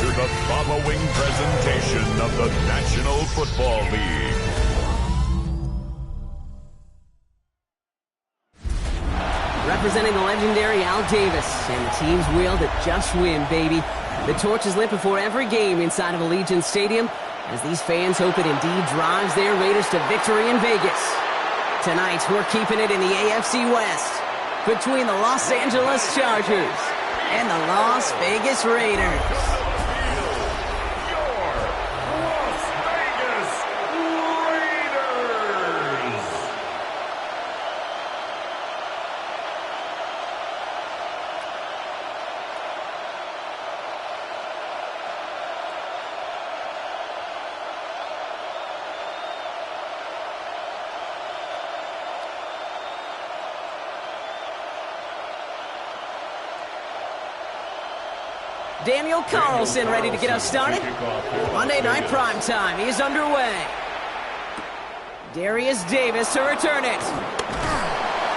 to the following presentation of the National Football League. Representing the legendary Al Davis, and the team's will to just win, baby. The torch is lit before every game inside of Allegiant Stadium, as these fans hope it indeed drives their Raiders to victory in Vegas. Tonight, we're keeping it in the AFC West between the Los Angeles Chargers and the Las Vegas Raiders. Daniel Carlson ready to get us started. Monday Night Primetime is underway. Darius Davis to return it.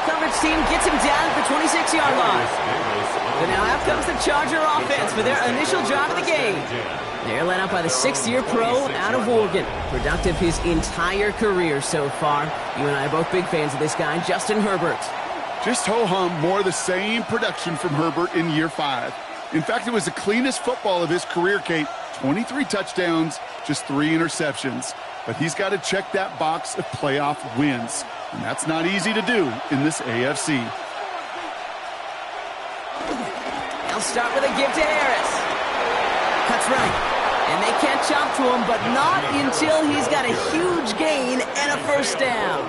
Coverage team gets him down at the 26-yard line. So now out comes the Charger offense for their initial drive of the game. They're led out by the sixth-year pro out of Oregon. Productive his entire career so far. You and I are both big fans of this guy, Justin Herbert. Just ho-hum, more of the same production from Herbert in year 5. In fact, it was the cleanest football of his career, Kate. 23 touchdowns, just 3 interceptions. But he's got to check that box of playoff wins. And that's not easy to do in this AFC. They'll start with a give to Harris. Cuts right. And they catch up to him, but not until he's got a huge gain and a first down.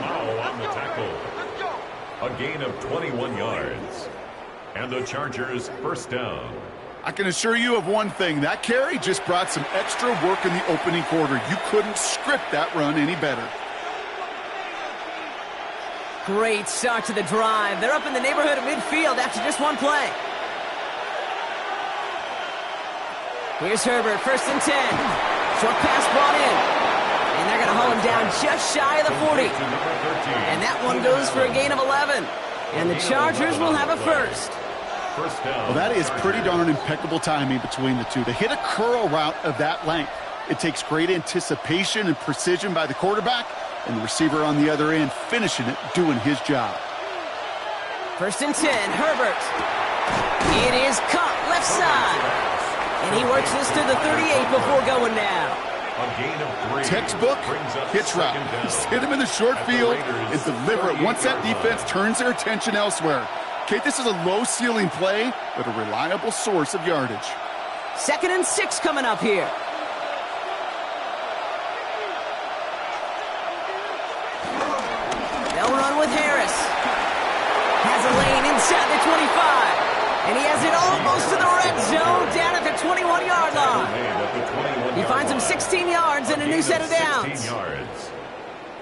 On the tackle. A gain of 21 yards. And the Chargers first down. I can assure you of one thing. That carry just brought some extra work in the opening quarter. You couldn't script that run any better. Great start to the drive. They're up in the neighborhood of midfield after just one play. Here's Herbert, first and 10. Short pass brought in. And they're going to haul him down just shy of the 40. And that one goes for a gain of 11. And the Chargers will have a first. Well, that is pretty darn impeccable timing between the two. To hit a curl route of that length, it takes great anticipation and precision by the quarterback, and the receiver on the other end finishing it, doing his job. First and 10, Herbert. It is caught left side. And he works this to the 38 before going down. A gain of 3. Textbook hitch route. Just hit him in the short field and deliver it once that defense turns their attention elsewhere. Kate, this is a low-ceiling play, but a reliable source of yardage. Second and 6 coming up here. They'll run with Harris. Has a lane inside the 25. And he has it almost to the red zone, down at the 21-yard line. He finds him 16 yards and a new set of downs.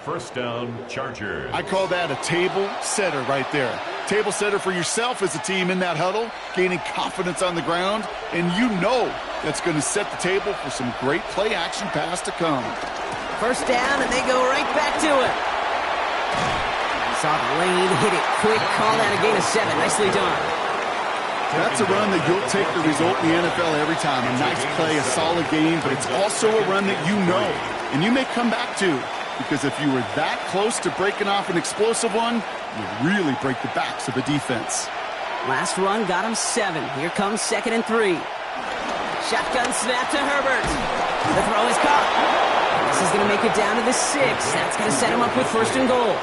First down, Chargers. I call that a table setter right there. Table setter for yourself as a team in that huddle, gaining confidence on the ground, and you know that's going to set the table for some great play-action pass to come. First down, and they go right back to it. Saw the lane, hit it quick, call that a gain of 7. Nicely done. That's a run that you'll take the result in the NFL every time. A nice play, a solid game, but it's also a run that you know, and you may come back to. Because if you were that close to breaking off an explosive one, you really break the backs of the defense. Last run got him 7. Here comes second and 3. Shotgun snap to Herbert. The throw is caught. This is going to make it down to the 6. That's going to set him up with first and goal.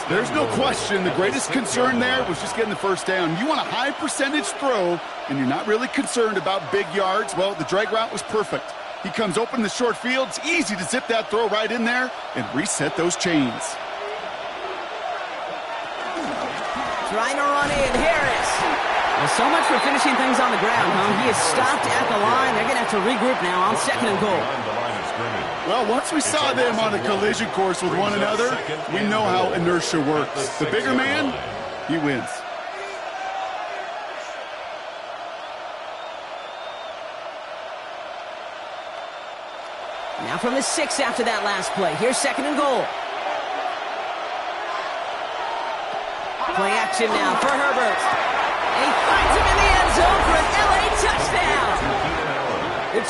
There's no question the greatest concern there was just getting the first down. You want a high percentage throw, and you're not really concerned about big yards. Well, the drag route was perfect. He comes open in the short field. It's easy to zip that throw right in there and reset those chains. Trying to run in, Harris. Well, so much for finishing things on the ground, huh? He is stopped at the line. They're going to have to regroup now on second and goal. Well, once we saw them on a collision course with one another, we know how inertia works. The bigger man, he wins. Now from the 6 after that last play. Here's second and goal. Play action now for Herbert. And he finds him in the end zone for an LA touchdown.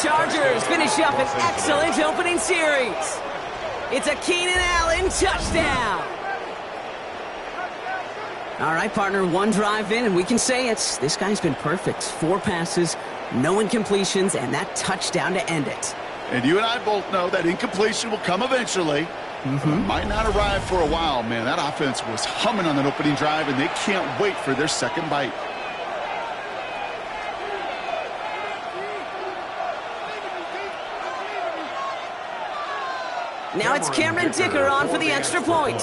Chargers finish up an excellent opening series. It's a Keenan Allen touchdown. All right, partner, one drive in, and we can say this guy's been perfect. 4 passes, no incompletions, and that touchdown to end it. And you and I both know that incompletion will come eventually. Might not arrive for a while, man. That offense was humming on that opening drive, and they can't wait for their second bite. Now it's Cameron Dicker on for the extra point.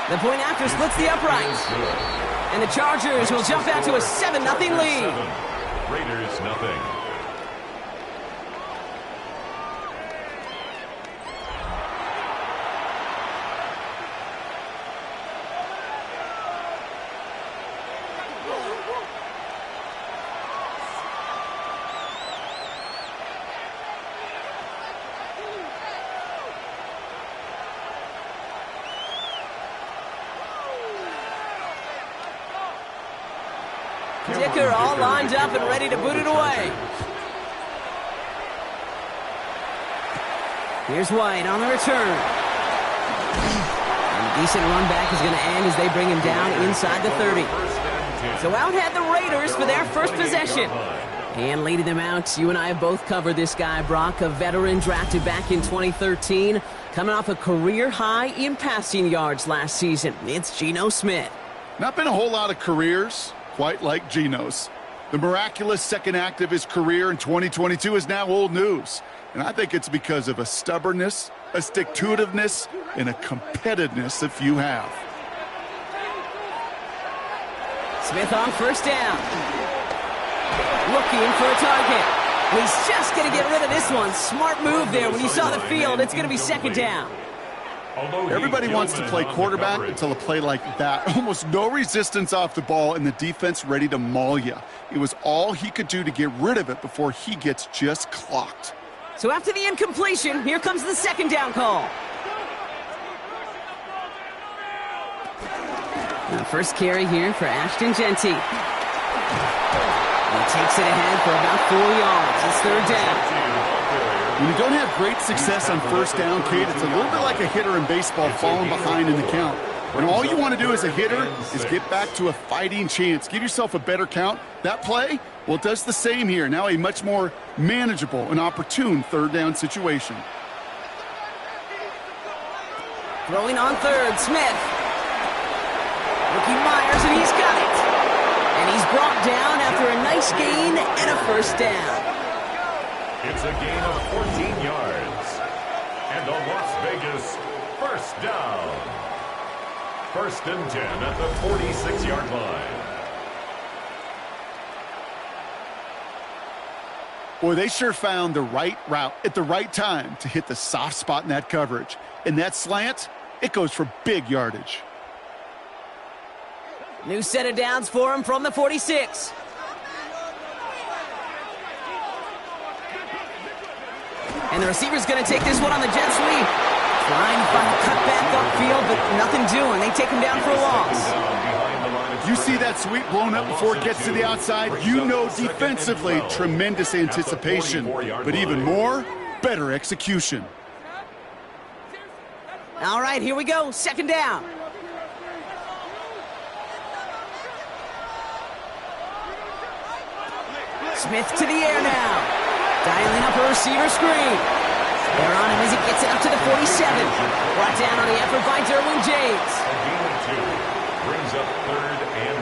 The point after splits the uprights. And the Chargers will jump out to a 7-0 lead. Raiders nothing. Dicker all lined up and ready to boot it away. Here's White on the return. And a decent run back is going to end as they bring him down inside the 30. So out head the Raiders for their first possession. And leading them out, you and I have both covered this guy, Brock, a veteran drafted back in 2013, coming off a career high in passing yards last season. It's Geno Smith. Not been a whole lot of careers quite like Geno's. The miraculous second act of his career in 2022 is now old news. And I think it's because of a stubbornness, a stick-to-itiveness, and a competitiveness that few have. Smith on first down. Looking for a target. And he's just going to get rid of this one. Smart move there. When you saw the field, it's going to be second down. Everybody wants to play quarterback until a play like that. Almost no resistance off the ball and the defense ready to maul you. It was all he could do to get rid of it before he gets just clocked. So after the incompletion, here comes the second down call. Now first carry here for Ashton Genty. He takes it ahead for about 4 yards. It's third down. When you don't have great success on first down, Kate, it's a little bit like a hitter in baseball falling behind in the count. And all you want to do as a hitter is get back to a fighting chance. Give yourself a better count. That play, well, it does the same here. Now a much more manageable and opportune third down situation. Throwing on third, Smith. Rookie Myers, and he's got it. And he's brought down after a nice gain and a first down. It's a gain of 14 yards. And a Las Vegas first down. 1st and 10 at the 46-yard line. Boy, they sure found the right route at the right time to hit the soft spot in that coverage. And that slant, it goes for big yardage. New set of downs for him from the 46. And the receiver's going to take this one on the jet sweep. Trying to find a cutback upfield, but nothing doing. They take him down for a loss. You see that sweep blown up before it gets to the outside, you know defensively, tremendous anticipation. But even more, better execution. All right, here we go. Second down. Smith to the air now. Dialing up a receiver screen. They're on him as he gets it up to the 47. Brought down on the effort by Derwin James. A gain of 2 brings up 3rd and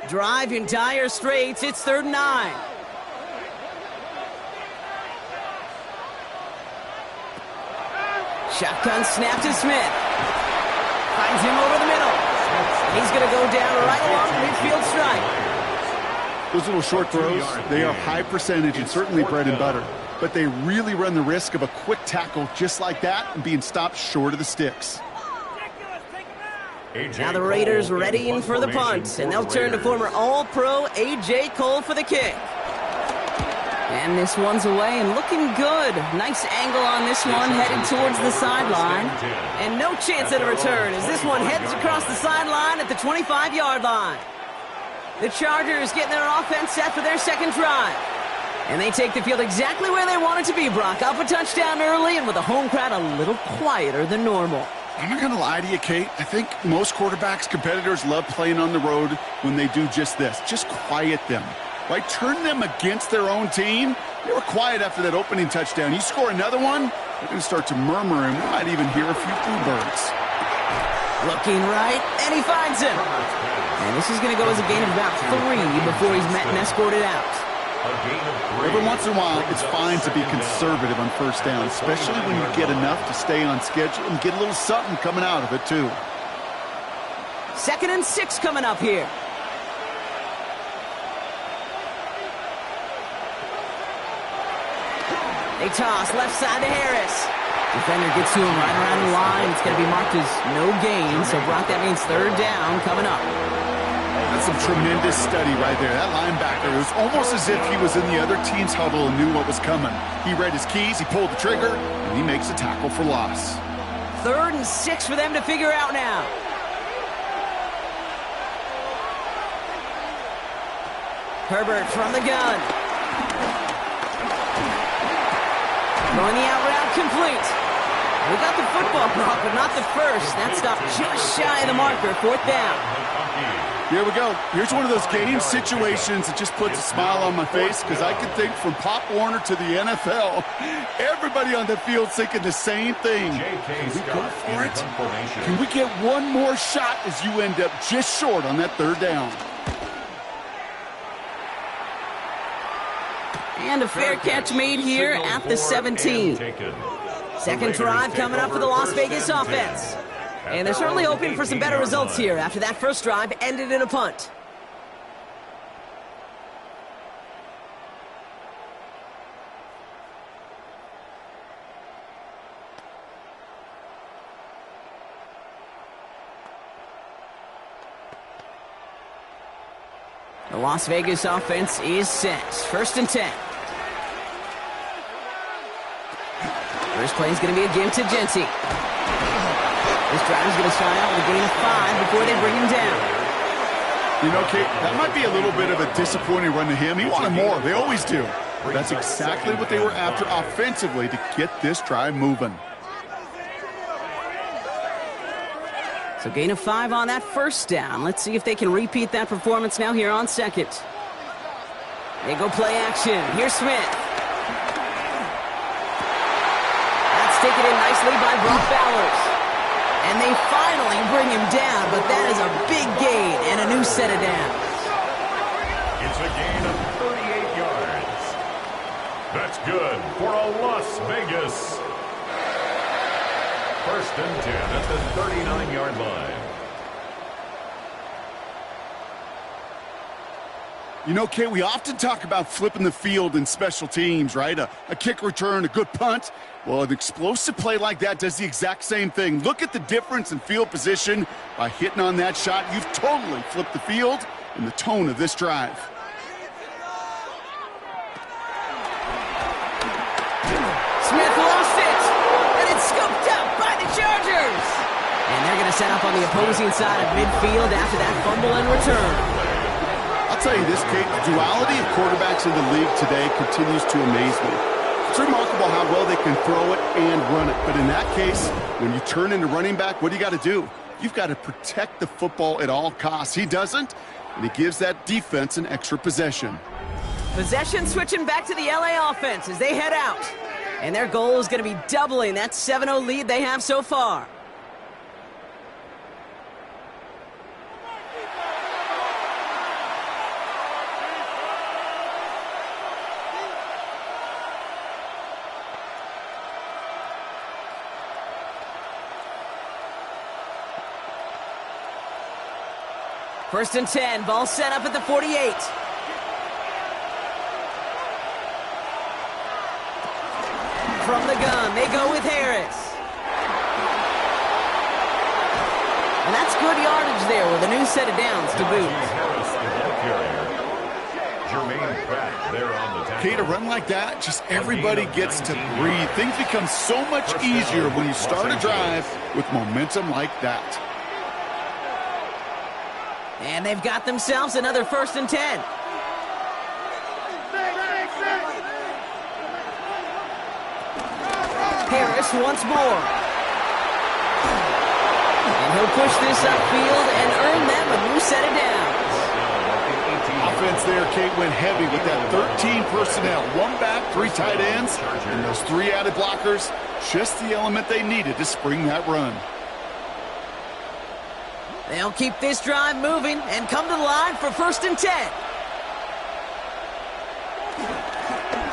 9. Drive in dire straits. It's 3rd and 9. Shotgun snap to Smith. Finds him over the middle. He's going to go down right along the midfield stripe. Those little short throws, they are high percentage and certainly bread and butter. But they really run the risk of a quick tackle just like that and being stopped short of the sticks. Now the Raiders readying for the punt, and they'll turn to former All-Pro A.J. Cole for the kick. And this one's away and looking good. Nice angle on this one, headed towards the sideline. And no chance at a return as this one heads across the sideline at the 25-yard line. The Chargers getting their offense set for their second drive. And they take the field exactly where they want it to be, Brock. Up a touchdown early and with a home crowd a little quieter than normal. I'm not going to lie to you, Kate. I think most quarterbacks, competitors love playing on the road when they do just this. Just quiet them. Right? Turn them against their own team. They were quiet after that opening touchdown. You score another one, they're going to start to murmur, and we might even hear a few bluebirds. Looking right, and he finds him. And this is going to go as a gain of about 3 before he's met and escorted out. Every once in a while, it's fine to be conservative on first down, especially when you get enough to stay on schedule and get a little something coming out of it, too. 2nd and 6 coming up here. They toss left side to Harris. Defender gets to him right around the line. It's going to be marked as no gain. So, Brock, that means 3rd down coming up. That's some tremendous study right there. That linebacker, it was almost as if he was in the other team's huddle and knew what was coming. He read his keys, he pulled the trigger, and he makes a tackle for loss. 3rd and 6 for them to figure out now. Herbert from the gun. Going the out route complete. We got the football, Brock, but not the first. That stopped just shy of the marker. 4th down. Here we go. Here's one of those game situations that just puts a smile on my face because I can think from Pop Warner to the NFL, everybody on the field thinking the same thing. Can we go for it? Can we get one more shot as you end up just short on that 3rd down? And a fair catch made here at the 17. Second drive coming up for the Las Vegas offense. And they're certainly hoping for some better results here after that first drive ended in a punt. The Las Vegas offense is set. 1st and 10. First play is going to be a give to Genty. This drive is going to start out with a gain of 5 before they bring him down. You know, Kate, that might be a little bit of a disappointing run to him. He wanted more. They always do. That's exactly what they were after offensively to get this drive moving. So gain of 5 on that first down. Let's see if they can repeat that performance now here on 2nd. They go play action. Here's Smith. That's taken in nicely by Brock Bowers. And they finally bring him down, but that is a big gain and a new set of downs. It's a gain of 38 yards. That's good for a Las Vegas. 1st and 10 at the 39-yard line. You know, Kate, we often talk about flipping the field in special teams, right? A kick return, a good punt. Well, an explosive play like that does the exact same thing. Look at the difference in field position. By hitting on that shot, you've totally flipped the field and the tone of this drive. Smith lost it, and it's scooped up by the Chargers. And they're going to set up on the opposing side of midfield after that fumble and return. I'll tell you this, Kate, the duality of quarterbacks in the league today continues to amaze me. It's remarkable how well they can throw it and run it. But in that case, when you turn into running back, what do you got to do? You've got to protect the football at all costs. He doesn't, and he gives that defense an extra possession. Possession switching back to the LA offense as they head out. And their goal is going to be doubling that 7-0 lead they have so far. First and 10, ball set up at the 48. From the gun, they go with Harris. And that's good yardage there with a new set of downs to boot. Harris, the ball carrier. Jermaine Pratt, the there on the tackle. Kate, a run like that, just everybody gets to breathe. Things become so much easier when you start a drive with momentum like that. And they've got themselves another 1st and 10. Harris once more. And he'll push this upfield and earn them a new set of downs. Offense there, Kate, went heavy with that 13 personnel. 1 back, 3 tight ends, and those 3 added blockers. Just the element they needed to spring that run. They'll keep this drive moving and come to the line for 1st and 10.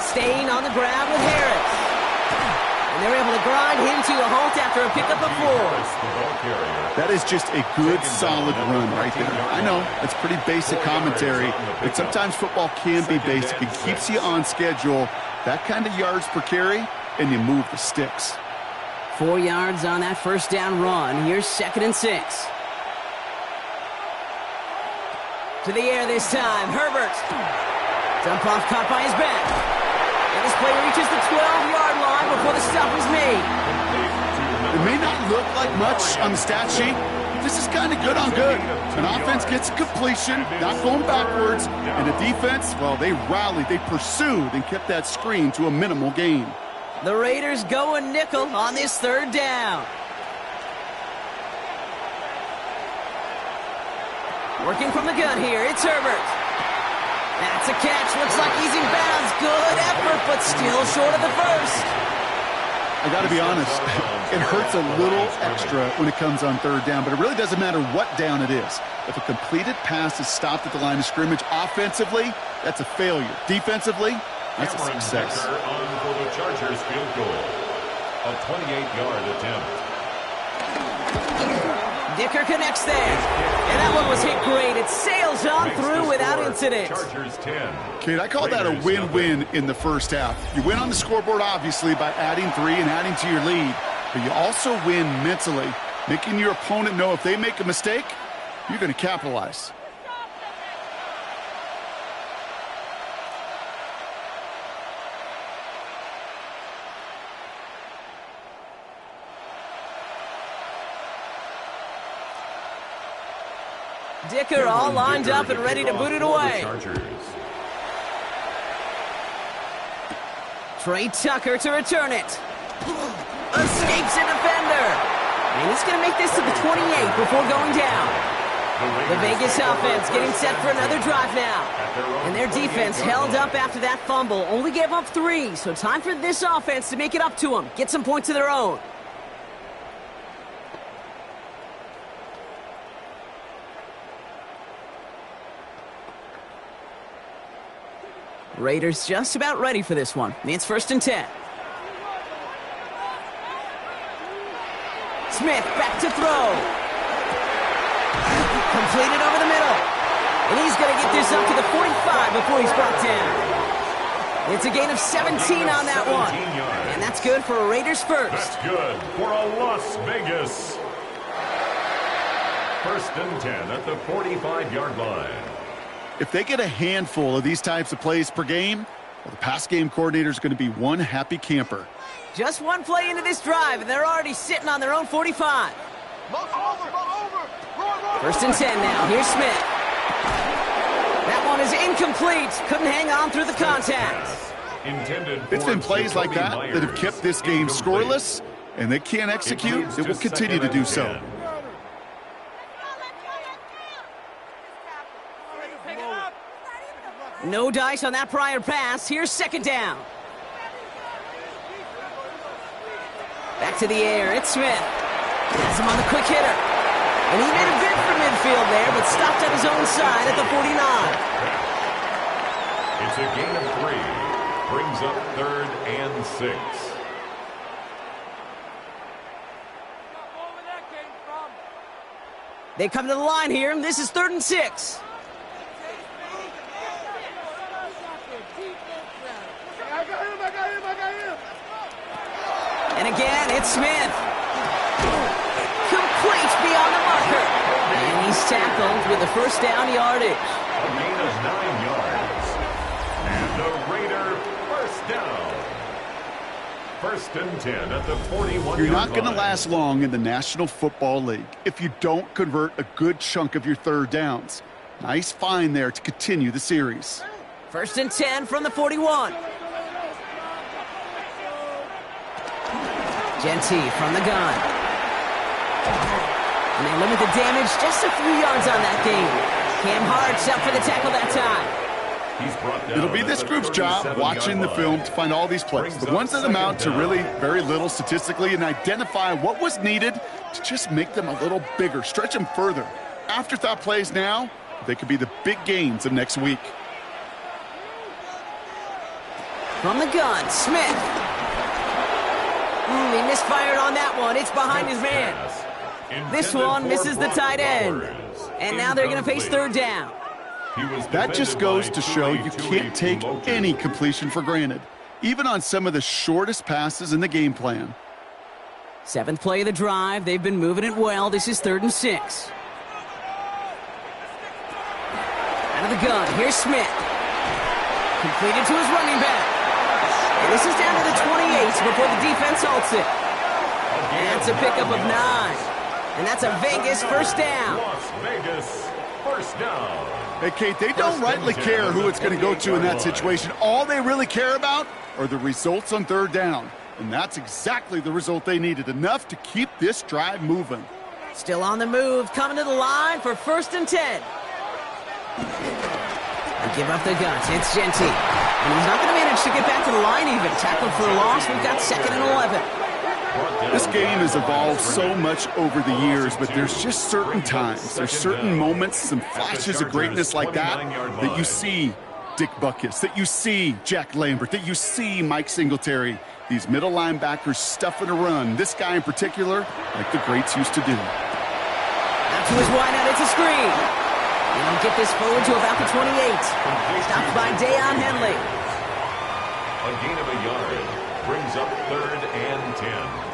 Staying on the ground with Harris. And they're able to grind him to a halt after a pickup of 4. That is just a good, solid run right there. I know, that's pretty basic commentary, but sometimes football can be basic. It keeps you on schedule. That kind of yards per carry, and you move the sticks. 4 yards on that 1st down run. Here's 2nd and 6. To the air this time, Herbert. Dump off caught by his back. And this play reaches the 12-yard line before the stop is made. It may not look like much on the stat sheet. This is kind of good on good. An offense gets completion, not going backwards, and the defense, well, they rallied, they pursued, and kept that screen to a minimal gain. The Raiders go a nickel on this 3rd down. Working from the gun here, it's Herbert. That's a catch, looks like he's in bounds. Good effort, but still short of the 1st. I got to be honest, it hurts a little extra when it comes on 3rd down, but it really doesn't matter what down it is. If a completed pass is stopped at the line of scrimmage offensively, that's a failure. Defensively, that's a success. On for the Chargers field goal. A 28-yard attempt. Dicker connects there. And that one was hit great. It sails on through without incident. Chargers 10. Kid, I call that a win-win in the 1st half. You win on the scoreboard, obviously, by adding 3 and adding to your lead. But you also win mentally, making your opponent know if they make a mistake, you're going to capitalize. Dicker all lined up and ready to boot it away. Trey Tucker to return it. Escapes a defender. And he's going to make this to the 28 before going down. The Vegas offense getting set for another drive now. And their defense held up after that fumble. Only gave up 3, so time for this offense to make it up to them. Get some points of their own. Raiders just about ready for this one. It's 1st and 10. Smith back to throw. Completed over the middle. And he's going to get this up to the 45 before he's brought down. It's a gain of 17 on that one. And that's good for a Raiders 1st. That's good for a Las Vegas. 1st and 10 at the 45-yard line. If they get a handful of these types of plays per game, well, the pass game coordinator is going to be one happy camper. Just one play into this drive, and they're already sitting on their own 45. 1st and 10 now. Here's Smith. That one is incomplete. Couldn't hang on through the contact. It's been plays like that that have kept this game scoreless, and they can't execute. It will continue to do so. No dice on that prior pass. Here's 2nd down. Back to the air. It's Smith. Has him on the quick hitter. And he made a bid for midfield there, but stopped on his own side at the 49. It's a gain of 3. Brings up 3rd and 6. They come to the line here, and this is 3rd and 6. And again, it's Smith. Complete beyond the marker. And he's tackled with the 1st down yardage. A gain of 9 yards. And the down. First and 10 at the 41-yard You're not going to line. last long in the National Football League if you don't convert a good chunk of your third downs. Nice find there to continue the series. First and 10 from the 41. Genty from the gun. And they limit the damage just a few yards on that game. Cam Hart's up for the tackle that time. It'll be this group's job watching the film to find all these plays, the ones that amount to really very little statistically, and identify what was needed to just make them a little bigger, stretch them further. Afterthought plays now, they could be the big gains of next week. From the gun, Smith. He misfired on that one. It's behind his man. This one misses the tight end. And now they're going to face third down. That just goes to show you can't take any completion for granted, even on some of the shortest passes in the game plan. Seventh play of the drive. They've been moving it well. This is 3rd and 6. Out of the gun. Here's Smith. Completed to his running back. And this is down to the 28 before the defense halts it. And that's a pickup of 9. And that's a Vegas first down. Las Vegas first down. Hey, Kate, they don't rightly care who it's going to go to in that situation. All they really care about are the results on third down. And that's exactly the result they needed, enough to keep this drive moving. Still on the move, coming to the line for 1st and 10. They give up the guns. It's Genty. And he's not going to manage to get back to the line even. Tackled for a loss. We've got 2nd and 11. This game has evolved so much over the years, but there's just certain times, there's certain moments, some flashes of greatness like that you see Dick Butkus, that you see Jack Lambert, that you see Mike Singletary. These middle linebackers stuffing a run. This guy in particular, like the greats used to do. Out to his wideout. It's a screen. They'll get this forward to about the 28. Stopped by Deion Henley. A gain of a yard brings up 3rd and 10.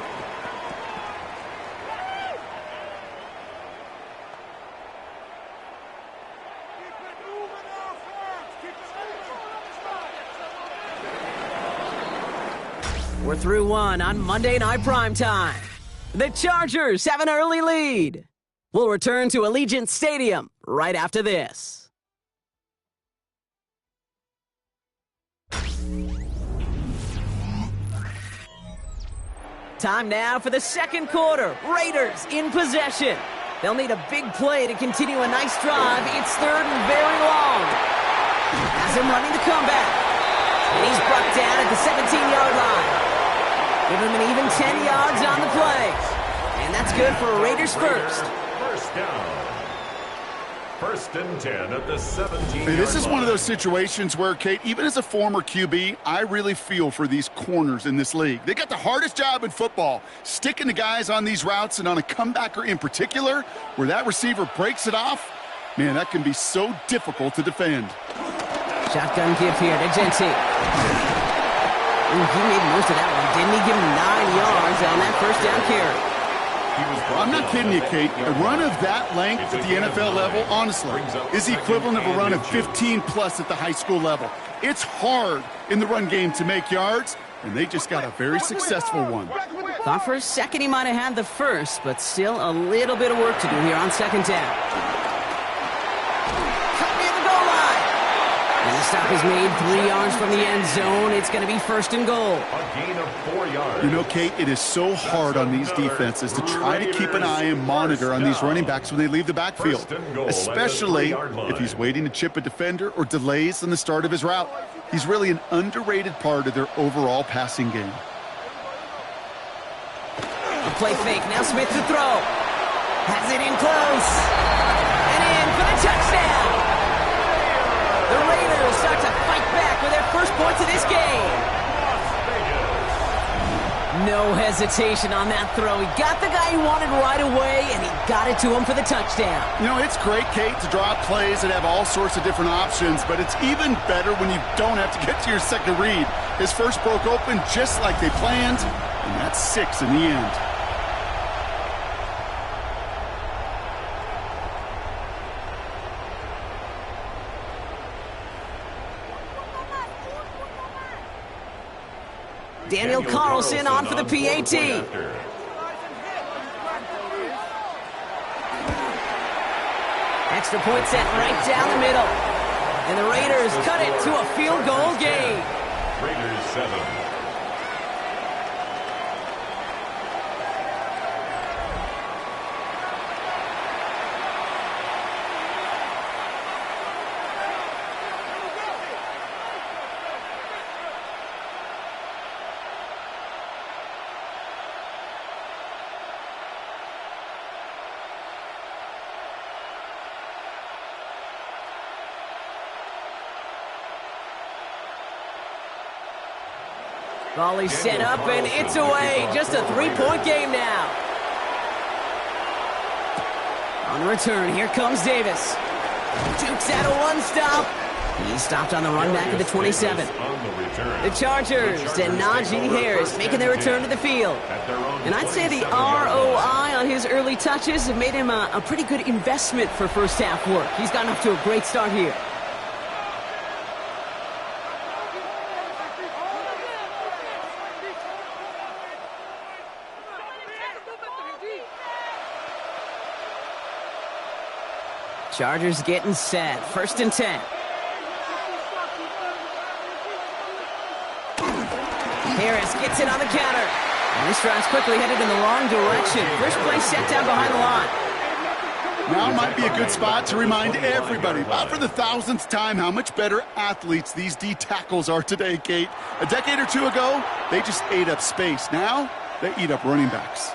We're through one on Monday Night Primetime. The Chargers have an early lead. We'll return to Allegiant Stadium right after this. Time now for the second quarter. Raiders in possession. They'll need a big play to continue a nice drive. It's 3rd and very long. Has him running the comeback. And he's brought down at the 17-yard line. Give him an even 10 yards on the play. And that's good for a Raiders first. First down. 1st and 10 at the 17-yard line. This is one of those situations where, Kate, even as a former QB, I really feel for these corners in this league. They got the hardest job in football, sticking to guys on these routes and on a comebacker in particular, where that receiver breaks it off. Man, that can be so difficult to defend. Shotgun give here to Genty. He made most of that one, didn't he? Give him 9 yards on that first down carry. I'm not kidding you, Kate. A run of that length at the NFL level, honestly, is the equivalent of a run of 15-plus at the high school level. It's hard in the run game to make yards, and they just got a very successful one. Thought for a second he might have had the first, but still a little bit of work to do here on 2nd down. Cut near the goal line. And the stop is made 3 yards from the end zone. It's going to be 1st and goal. A gain of 4 yards. You know, Kate, it is so hard on these defenses to try to keep an eye and monitor on these running backs when they leave the backfield, especially if he's waiting to chip a defender or delays in the start of his route. He's really an underrated part of their overall passing game. A play fake. Now Smith to throw. Has it in close. And in for the touchdown. The Raiders start to fight back with their first points of this game. No hesitation on that throw. He got the guy he wanted right away, and he got it to him for the touchdown. You know, it's great, Kate, to draw up plays that have all sorts of different options, but it's even better when you don't have to get to your second read. His first broke open just like they planned, and that's 6 in the end. Daniel Carlson on for the PAT. Extra point set right down the middle. And the Raiders cut it to a field goal game. Raiders 7. Volley set up, and it's away. Just a three-point game now. On the return, here comes Davis. Jukes out a one-stop. He's stopped on the run back at the 27. The Chargers and Najee Harris making their return to the field. And I'd say the ROI on his early touches have made him a pretty good investment for first-half work. He's gotten off to a great start here. Chargers getting set. 1st and 10. Harris gets it on the counter. And this drive's quickly headed in the wrong direction. First play set down behind the line. Now might be a good spot to remind everybody, about for the 1000th time, how much better athletes these D tackles are today, Kate. A decade or two ago, they just ate up space. Now, they eat up running backs.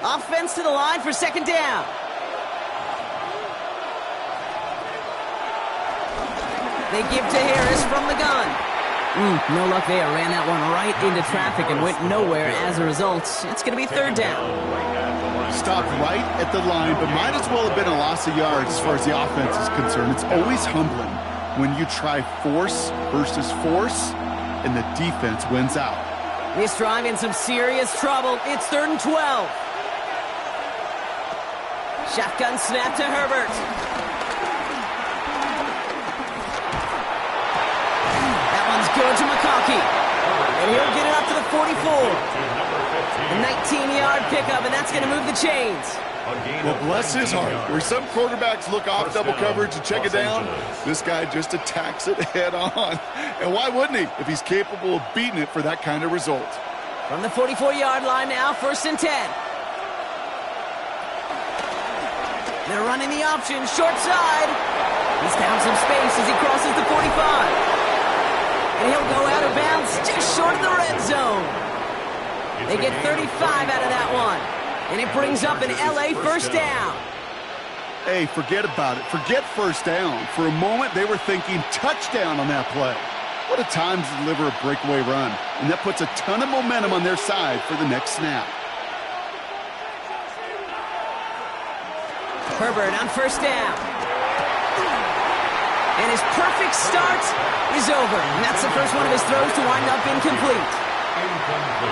Offense to the line for 2nd down. They give to Harris from the gun. No luck there. Ran that one right into traffic and went nowhere as a result. It's going to be 3rd down. Stopped right at the line, but might as well have been a loss of yards as far as the offense is concerned. It's always humbling when you try force versus force and the defense wins out. This drive in some serious trouble. It's 3rd and 12. Shotgun snap to Herbert. That one's good to McConkey. And he'll get it up to the 44. A 19-yard pickup, and that's going to move the chains. Well, bless his heart. Where some quarterbacks look off double coverage and check it down, this guy just attacks it head on. And why wouldn't he if he's capable of beating it for that kind of result? From the 44-yard line now, 1st and 10. They're running the option, short side. He's found some space as he crosses the 45. And he'll go out of bounds just short of the red zone. They get 35 out of that one. And it brings up an LA 1st down. Hey, forget about it. Forget 1st down. For a moment, they were thinking touchdown on that play. What a time to deliver a breakaway run. And that puts a ton of momentum on their side for the next snap. Herbert on 1st down. And his perfect start is over. And that's the first one of his throws to wind up incomplete.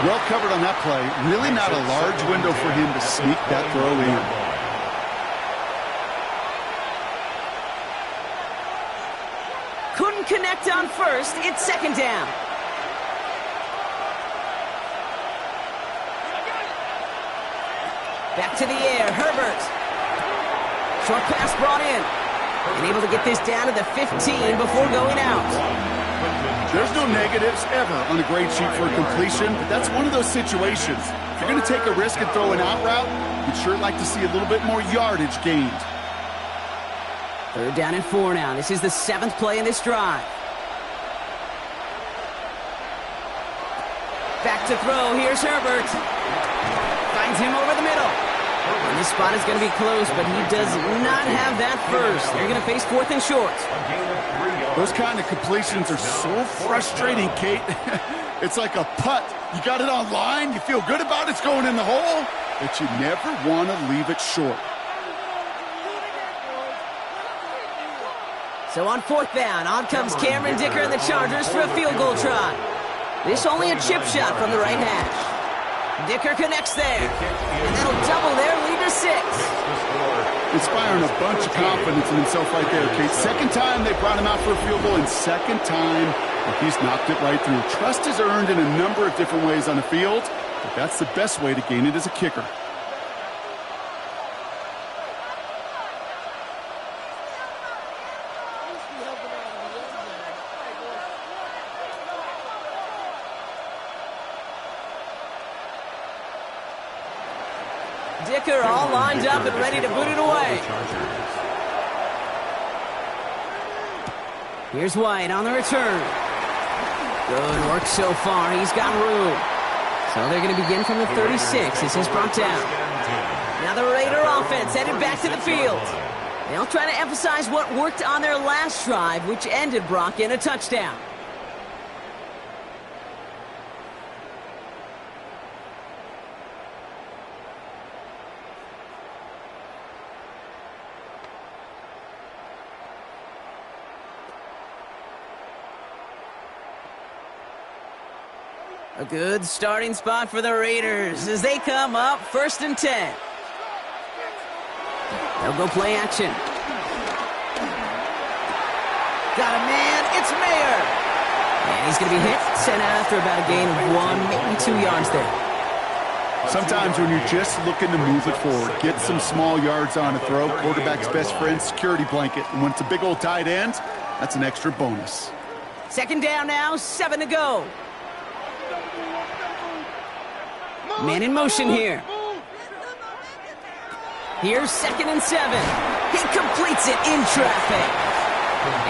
Well covered on that play. Really not a large window for him to sneak that throw in. Couldn't connect on 1st. It's 2nd down. Back to the air. Herbert. Short pass brought in. And able to get this down to the 15 before going out. There's no negatives ever on a grade sheet for a completion, but that's one of those situations. If you're going to take a risk and throw an out route, you'd sure like to see a little bit more yardage gained. 3rd down and 4 now. This is the 7th play in this drive. Back to throw. Here's Herbert. Finds him over the middle. And this spot is going to be close, but he does not have that first. They're going to face 4th and short. Those kind of completions are so frustrating, Kate. It's like a putt. You got it on line, you feel good about it's going in the hole, but you never want to leave it short. So on 4th down, on comes Cameron Dicker and the Chargers for a field goal try. This only a chip shot from the right hash. Dicker connects there, and that'll double their lead to 6. Inspiring a bunch of confidence in himself right there, Kate. Second time they brought him out for a field goal, and second time he's knocked it right through. Trust is earned in a number of different ways on the field, but that's the best way to gain it as a kicker. Dicker all lined up and ready to boot it away. Here's White on the return. Good work so far. He's got room. So they're going to begin from the 36 as he's brought down. Now the Raider offense headed back to the field. They'll try to emphasize what worked on their last drive, which ended, Brock, in a touchdown. A good starting spot for the Raiders as they come up 1st and 10. They'll go play action. Got a man, it's Mayer. And he's going to be hit, sent out after about a gain of 1, maybe 2 yards there. Sometimes when you're just looking to move it forward, get some small yards on a throw, quarterback's best friend, security blanket. And when it's a big old tight end, that's an extra bonus. 2nd down now, 7 to go. Man in motion here. Here's 2nd and 7. He completes it in traffic.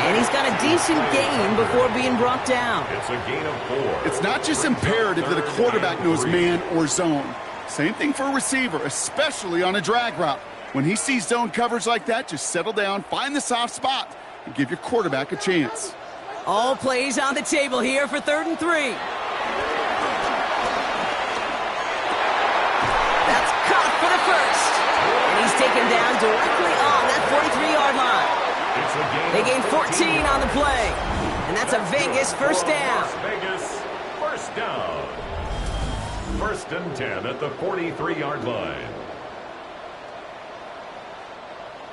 And he's got a decent gain before being brought down. It's a gain of 4. It's not just imperative that a quarterback knows man or zone. Same thing for a receiver, especially on a drag route. When he sees zone coverage like that, just settle down, find the soft spot, and give your quarterback a chance. All plays on the table here for 3rd and 3. Taken down directly on that 43-yard line. They gain 14 on the play, and that's a Vegas 1st down. Vegas 1st down. 1st and 10 at the 43-yard line.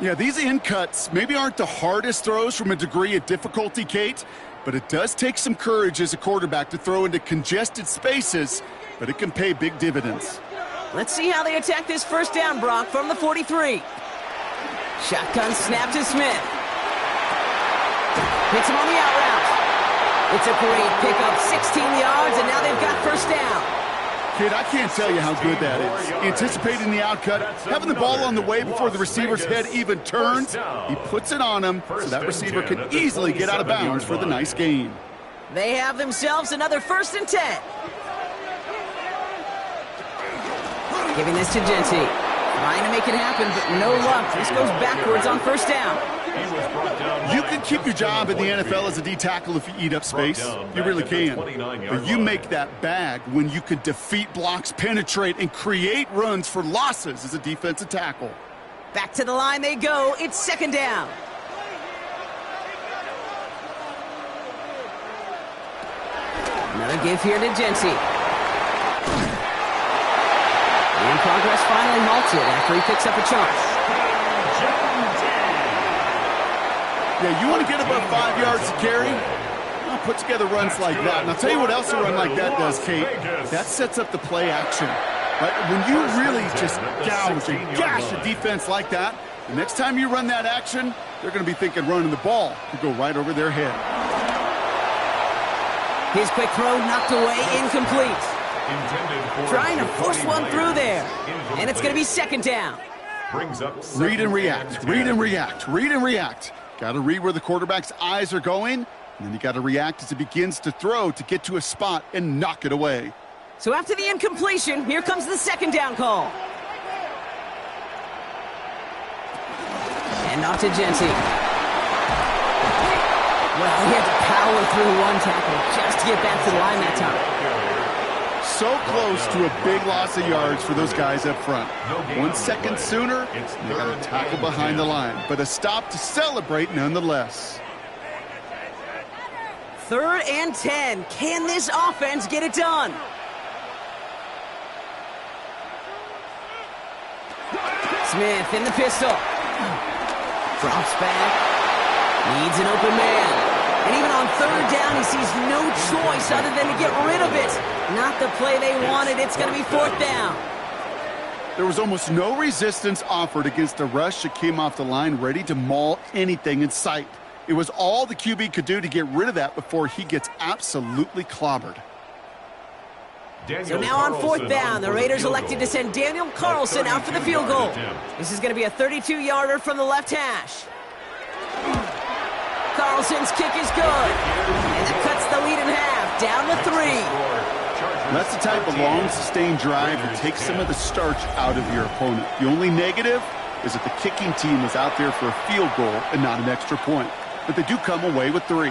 Yeah, these in cuts maybe aren't the hardest throws from a degree of difficulty, Kate, but it does take some courage as a quarterback to throw into congested spaces, but it can pay big dividends. Let's see how they attack this 1st down, Brock, from the 43. Shotgun snap to Smith. Hits him on the out route. It's a great pickup, 16 yards, and now they've got 1st down. Kid, I can't tell you how good that is. Anticipating the outcut, having the ball on the way before the receiver's head even turns. He puts it on him so that receiver can easily get out of bounds for the nice gain. They have themselves another 1st and 10. Giving this to Genty. Trying to make it happen, but no luck. This goes backwards on 1st down. You can keep your job in the NFL as a D tackle if you eat up space. You really can. But you make that bag when you can defeat blocks, penetrate, and create runs for losses as a defensive tackle. Back to the line they go. It's 2nd down. Another give here to Genty. And progress finally halted after he picks up a chunk. Yeah, you want to get above 5 yards to carry? Well, put together runs like that. And I'll tell you what else a run like that does, Kate. That sets up the play action. Right? When you really just gouge and gash a defense like that, the next time you run that action, they're going to be thinking running the ball could go right over their head. His quick throw knocked away, incomplete. Trying to force one through there. And it's going to be 2nd down. Read and react, read and react, read and react. Got to read where the quarterback's eyes are going, and then you got to react as he begins to throw to get to a spot and knock it away. So after the incompletion, here comes the 2nd down call. And off to Genty. Well, he had to power through one tackle just to get back to the line that time. So close to a big loss of yards for those guys up front. 1 second sooner, they got a tackle behind the line, but a stop to celebrate nonetheless. 3rd and 10. Can this offense get it done? Smith in the pistol. Drops back. Needs an open man. And even on third down, he sees no choice other than to get rid of it. Not the play they wanted. It's going to be fourth down. There was almost no resistance offered against the rush that came off the line ready to maul anything in sight. It was all the QB could do to get rid of that before he gets absolutely clobbered. So now on fourth down, the Raiders elected to send Daniel Carlson out for the field goal. This is going to be a 32-yarder from the left hash. Carlson's kick is good. And that cuts the lead in half, down to 3. That's the type of long, sustained drive that takes some of the starch out of your opponent. The only negative is that the kicking team is out there for a field goal and not an extra point. But they do come away with 3.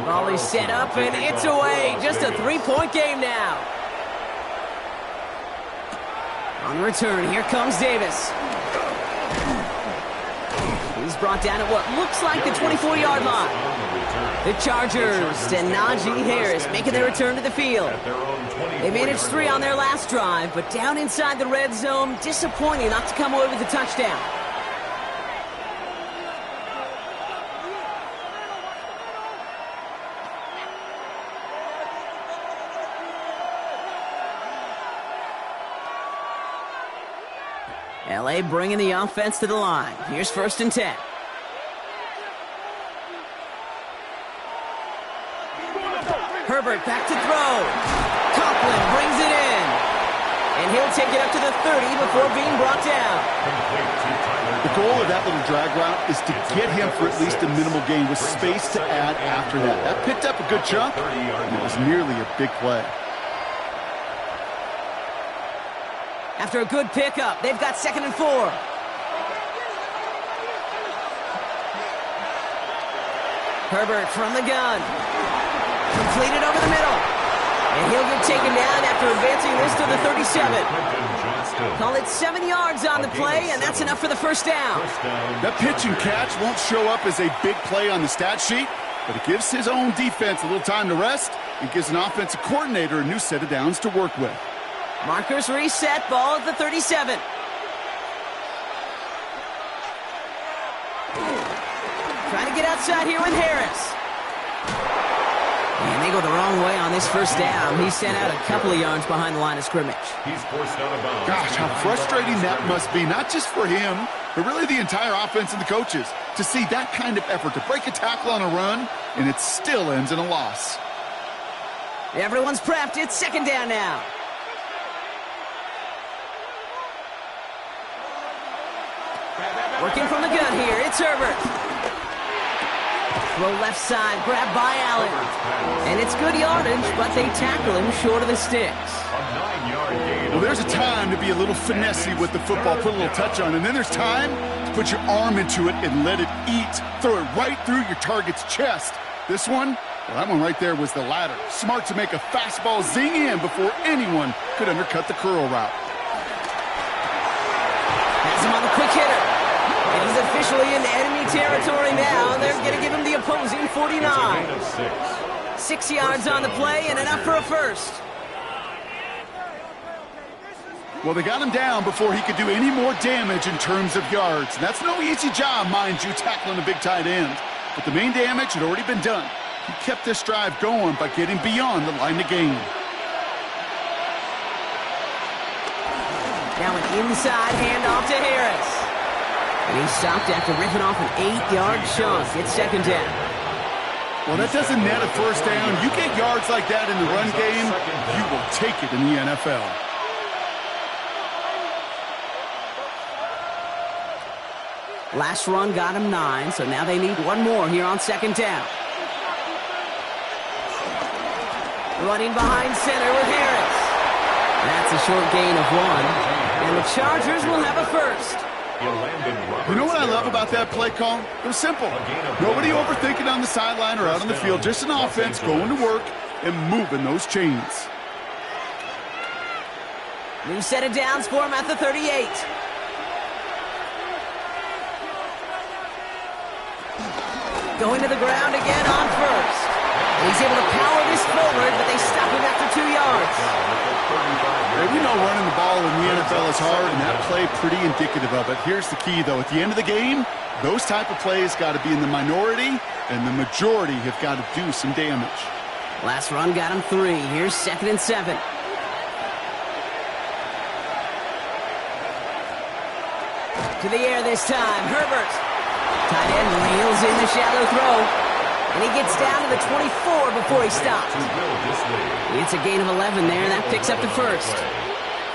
Volley set up, and it's away. Just a 3-point game now. On the return, here comes Davis. He's brought down at what looks like the 24-yard line. The Chargers and Najee Harris making their return to the field. They managed 3 on their last drive, but down inside the red zone, disappointing not to come away with a touchdown. LA bringing the offense to the line. Here's 1st and 10. Herbert back to throw. Conklin brings it in. And he'll take it up to the 30 before being brought down. The goal of that little drag route is to get him for at least a minimal gain with space to add after that. That picked up a good chunk, and it was nearly a big play. After a good pickup, they've got 2nd and 4. Herbert from the gun. Completed over the middle. And he'll get taken down after advancing this to the 37. Call it 7 yards on the play, and that's enough for the 1st down. That pitch and catch won't show up as a big play on the stat sheet, but it gives his own defense a little time to rest and gives an offensive coordinator a new set of downs to work with. Markers reset, ball at the 37. Trying to get outside here with Harris. And they go the wrong way on this 1st down. He's sent out a couple of yards behind the line of scrimmage. He's forced out of bounds. Gosh, how frustrating that must be, not just for him, but really the entire offense and the coaches, to see that kind of effort to break a tackle on a run, and it still ends in a loss. Everyone's prepped. It's 2nd down now. Working from the gun here, it's Herbert. Throw left side, grabbed by Allen. And it's good yardage, but they tackle him short of the sticks. Well, there's a time to be a little finessey with the football, put a little touch on, and then there's time to put your arm into it and let it eat. Throw it right through your target's chest. This one, well, that one right there was the latter. Smart to make a fastball zing in before anyone could undercut the curl route. Has him on the quick hitter. And he's officially in enemy territory now. They're going to give him the opposing 49. 6 yards on the play and enough for a 1st. Well, they got him down before he could do any more damage in terms of yards. That's no easy job, mind you, tackling a big tight end. But the main damage had already been done. He kept this drive going by getting beyond the line of gain. Now an inside handoff to Harris. And he stopped after ripping off an 8-yard chunk. It's 2nd down. Well, that doesn't net a 1st down. You get yards like that in the run game, you will take it in the NFL. Last run got him 9, so now they need one more here on 2nd down. Running behind center with Harris. That's a short gain of 1. And the Chargers will have a 1st. You know what I love about that play call? It was simple. Nobody overthinking on the sideline or out on the field. Just an offense going to work and moving those chains. New set of downs for him at the 38. Going to the ground again on first. And he's able to power this forward, but they stop him after 2 yards. Hey, we know running the ball in the NFL is hard, and that play pretty indicative of it. Here's the key, though. At the end of the game, those type of plays got to be in the minority, and the majority have got to do some damage. Last run got him 3. Here's 2nd and 7. To the air this time. Herbert. Tight end reels in the shallow throw. And he gets down to the 24 before he stops. It's a gain of 11 there. That picks up the first.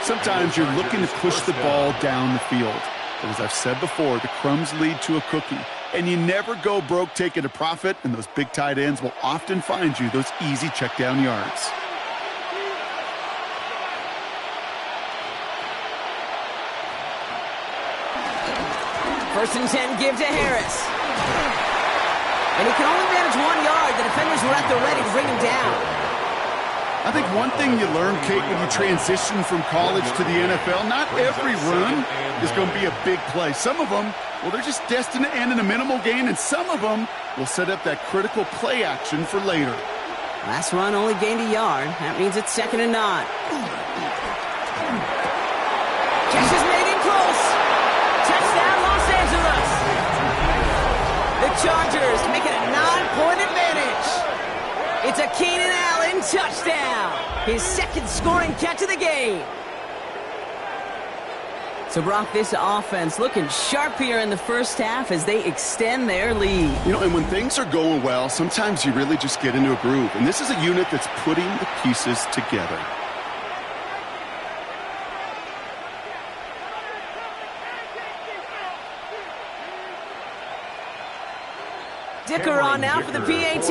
Sometimes you're looking to push the ball down the field. But as I've said before, the crumbs lead to a cookie. And you never go broke taking a profit, and those big tight ends will often find you those easy check down yards. First and 10, give to Harris. And he can only manage 1 yard. The defenders were at the ready to bring him down. I think one thing you learn, Kate, when you transition from college to the NFL, not every run is going to be a big play. Some of them, well, they're just destined to end in a minimal gain, and some of them will set up that critical play action for later. Last run only gained a yard. That means it's 2nd and 9. Catch is made in close. Touchdown, Los Angeles. The Chargers make it a 9-point advantage. It's a Keenan Allen touchdown. His 2nd scoring catch of the game. So, Brock, this offense looking sharp here in the first half as they extend their lead. You know, and when things are going well, sometimes you really just get into a groove. And this is a unit that's putting the pieces together. Dicker on now for the PAT.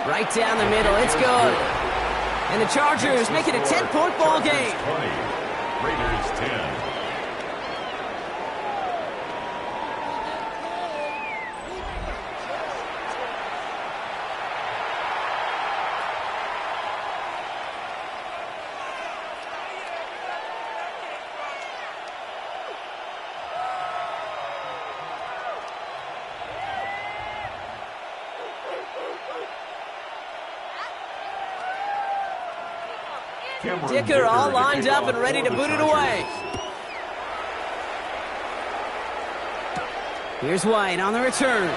Right down the middle. It's good. And the Chargers make it a 10-point ball game. 20, Raiders 10. Dicker all lined up and ready to boot it away. Here's White on the return.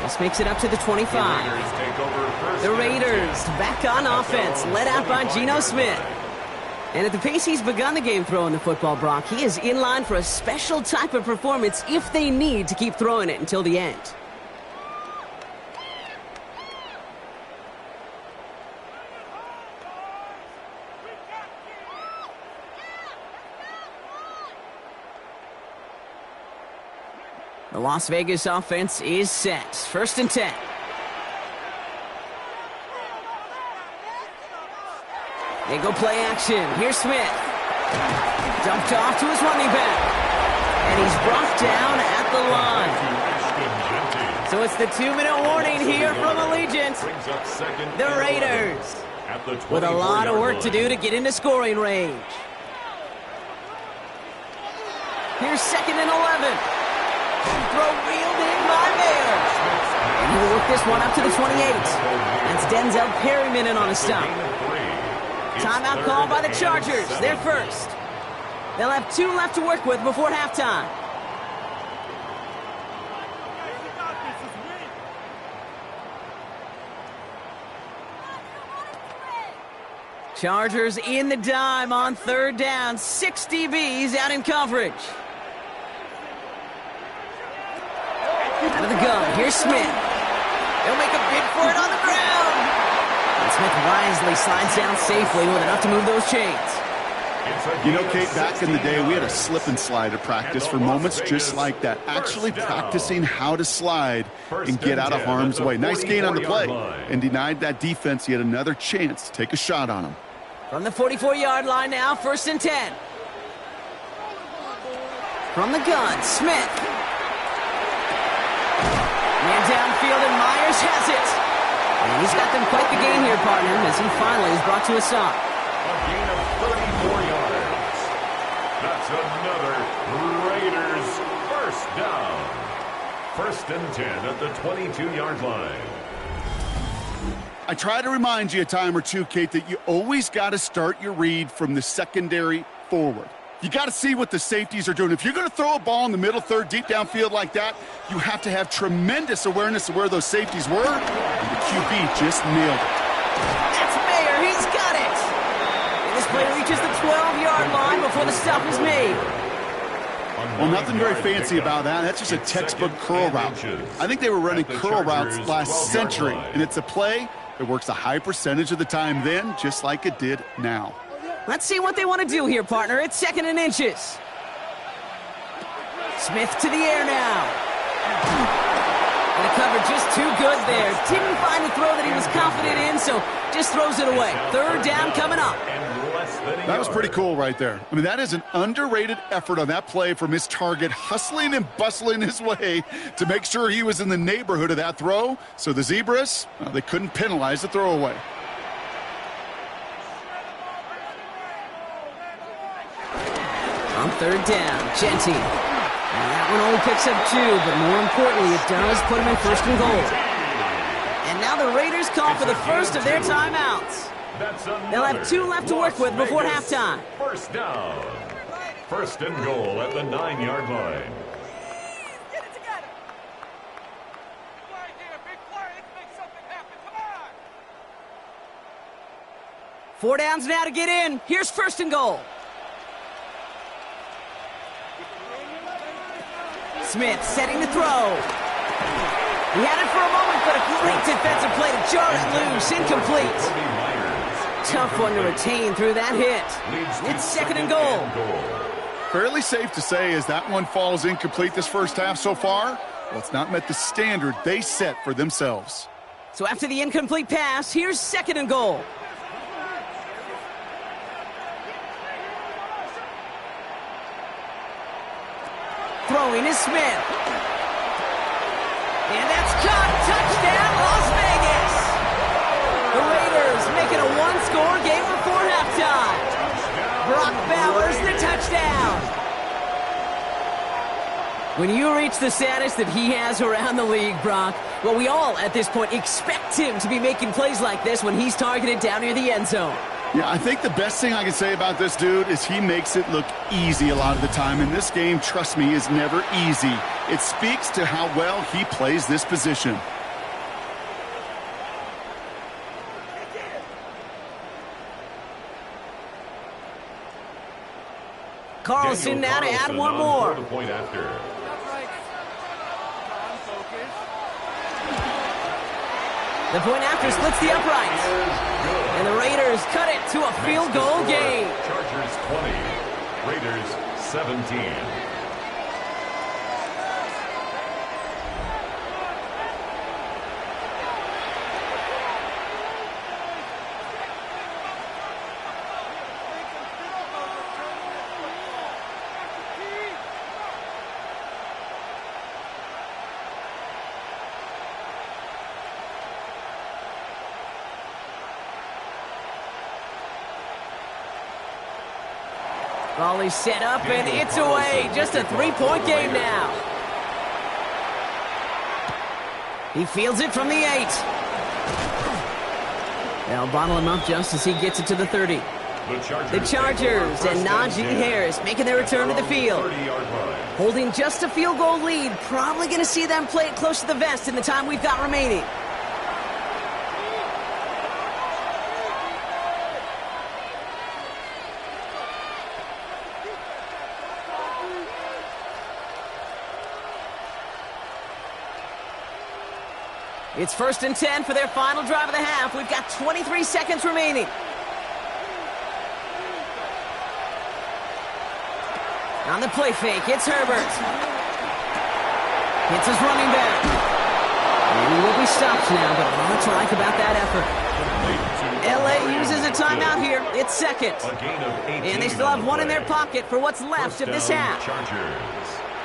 This makes it up to the 25. The Raiders back on offense, led out by Geno Smith. And at the pace he's begun the game throwing the football, Brock, he is in line for a special type of performance if they need to keep throwing it until the end. The Las Vegas offense is set. 1st and 10. They go play action. Here's Smith. Dumped off to his running back. And he's brought down at the line. So it's the 2-minute warning here from Allegiant. The Raiders with a lot of work to do to get into scoring range. Here's 2nd and 11. Throw reeled in by Mayer. And he'll work this one up to the 28. That's Denzel Perryman in on a stop. Timeout called by the Chargers. They're first. They'll have 2 left to work with before halftime. Chargers in the dime on 3rd down. 6 DBs out in coverage. Out of the gun, here's Smith. They'll make a bid for it on the ground. And Smith wisely slides down safely with enough to move those chains. You know, Kate, back in the day, we had a slip and slide of practice for moments just like that. Actually practicing how to slide and get out of harm's way. Nice gain on the play. And denied that defense yet another chance to take a shot on him. From the 44-yard line now, 1st and 10. From the gun, Smith. Man downfield, and Myers has it. And he's got them quite the gain here, partner, as he finally is brought to a stop. A gain of 34 yards. That's another Raiders first down. 1st and 10 at the 22-yard line. I try to remind you a time or two, Kate, that you always got to start your read from the secondary forward. You got to see what the safeties are doing. If you're going to throw a ball in the middle third, deep downfield like that, you have to have tremendous awareness of where those safeties were, and the QB just nailed it. That's Mayer. He's got it. And this play reaches the 12-yard line before the stop is made. Well, nothing very fancy about that. That's just a textbook curl route. I think they were running curl routes last century, and it's a play that works a high percentage of the time then, just like it did now. Let's see what they want to do here, partner. It's 2nd and inches. Smith to the air now. And the cover just too good there. Didn't find the throw that he was confident in, so just throws it away. 3rd down coming up. That was pretty cool right there. I mean, that is an underrated effort on that play from his target, hustling and bustling his way to make sure he was in the neighborhood of that throw. So the Zebras, they couldn't penalize the throwaway. On 3rd down, Genty. And that one only picks up 2, but more importantly, it does put him in 1st and goal. And now the Raiders call for the first of their timeouts. They'll have 2 left to work with before halftime. 1st down. 1st and goal at the 9-yard line. Get it together. Play here, big play. Let's make something happen. Come on. 4 downs now to get in. Here's 1st and goal. Smith setting the throw. He had it for a moment, but a great defensive play to jar it loose. Incomplete. Tough one to retain through that hit. It's 2nd and goal. Fairly safe to say as that one falls incomplete this first half so far, well, it's not met the standard they set for themselves. So after the incomplete pass, here's 2nd and goal. Throwing is Smith. And that's caught. Touchdown, Las Vegas. The Raiders making a 1-score game before halftime. Brock Bowers, the touchdown. When you reach the status that he has around the league, Brock, well, we all at this point expect him to be making plays like this when he's targeted down near the end zone. Yeah, I think the best thing I can say about this dude is he makes it look easy a lot of the time. And this game, trust me, is never easy. It speaks to how well he plays this position. Carlson now to add one more. The point after. The point after splits the uprights. And the Raiders cut it to a field goal game. Chargers 20, Raiders 17. Raleigh set up, and it's away. Just a 3-point game now. He fields it from the 8. They'll bottle him up just as he gets it to the 30. The Chargers and Najee Harris making their return to the field. Holding just a field goal lead. Probably going to see them play it close to the vest in the time we've got remaining. It's 1st and 10 for their final drive of the half. We've got 23 seconds remaining. On the play fake, it's Herbert. Hits his running back. And he will be stopped now, but a lot to like about that effort. LA uses a timeout here. It's 2nd. And they still have one in their pocket for what's left of this half.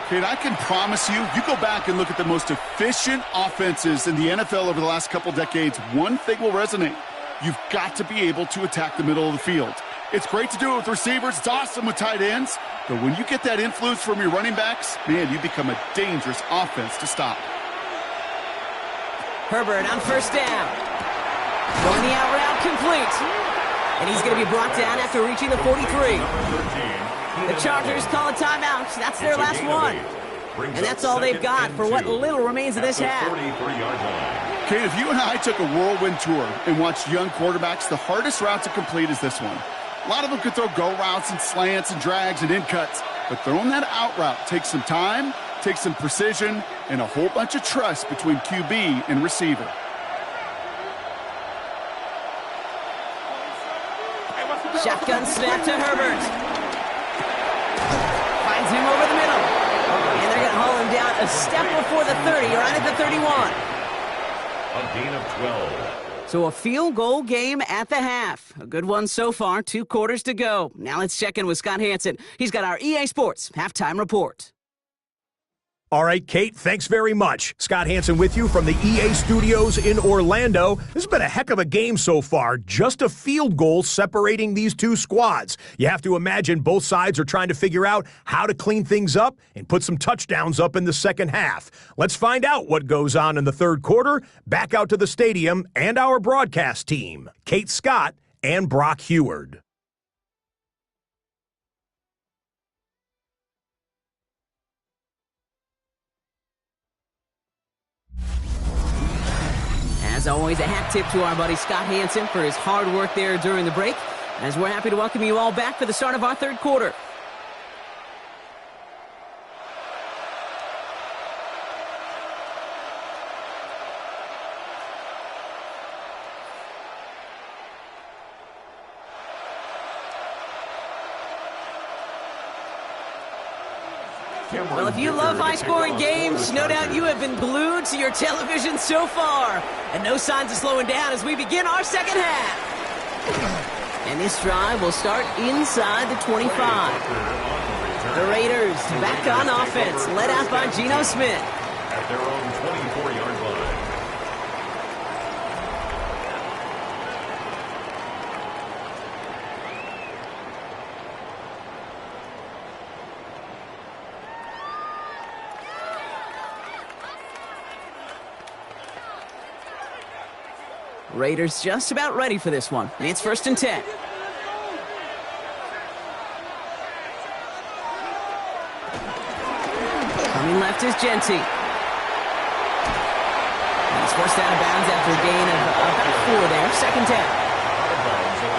Kate, I can promise you, you go back and look at the most efficient offenses in the NFL over the last couple decades, one thing will resonate. You've got to be able to attack the middle of the field. It's great to do it with receivers. It's awesome with tight ends. But when you get that influence from your running backs, man, you become a dangerous offense to stop. Herbert on first down. Going the out route complete. And he's going to be brought down after reaching the 43. The Chargers call a timeout. That's their last one. And that's all they've got for what little remains of this half. Kate, if you and I took a whirlwind tour and watched young quarterbacks, the hardest route to complete is this one. A lot of them could throw go routes and slants and drags and in cuts, but throwing that out route takes some time, takes some precision, and a whole bunch of trust between QB and receiver. Shotgun snap to Herbert. Finds him over the middle. And they're going to haul him down a step before the 30, right at the 31. A gain of 12. So a field goal game at the half. A good one so far, 2 quarters to go. Now let's check in with Scott Hansen. He's got our EA Sports halftime report. All right, Kate, thanks very much. Scott Hansen with you from the EA Studios in Orlando. This has been a heck of a game so far. Just a field goal separating these two squads. You have to imagine both sides are trying to figure out how to clean things up and put some touchdowns up in the second half. Let's find out what goes on in the third quarter. Back out to the stadium and our broadcast team, Kate Scott and Brock Heward. As always, a hat tip to our buddy Scott Hansen for his hard work there during the break, as we're happy to welcome you all back for the start of our third quarter. Well, if you love high-scoring games, no doubt you have been glued to your television so far. And no signs of slowing down as we begin our second half. And this drive will start inside the 25. The Raiders back on offense, led out by Geno Smith. At their own 24-yard line. Raiders just about ready for this one. And it's 1st and 10. Coming left is Genty. He's forced out of bounds after a gain of about 4 there. 2nd down.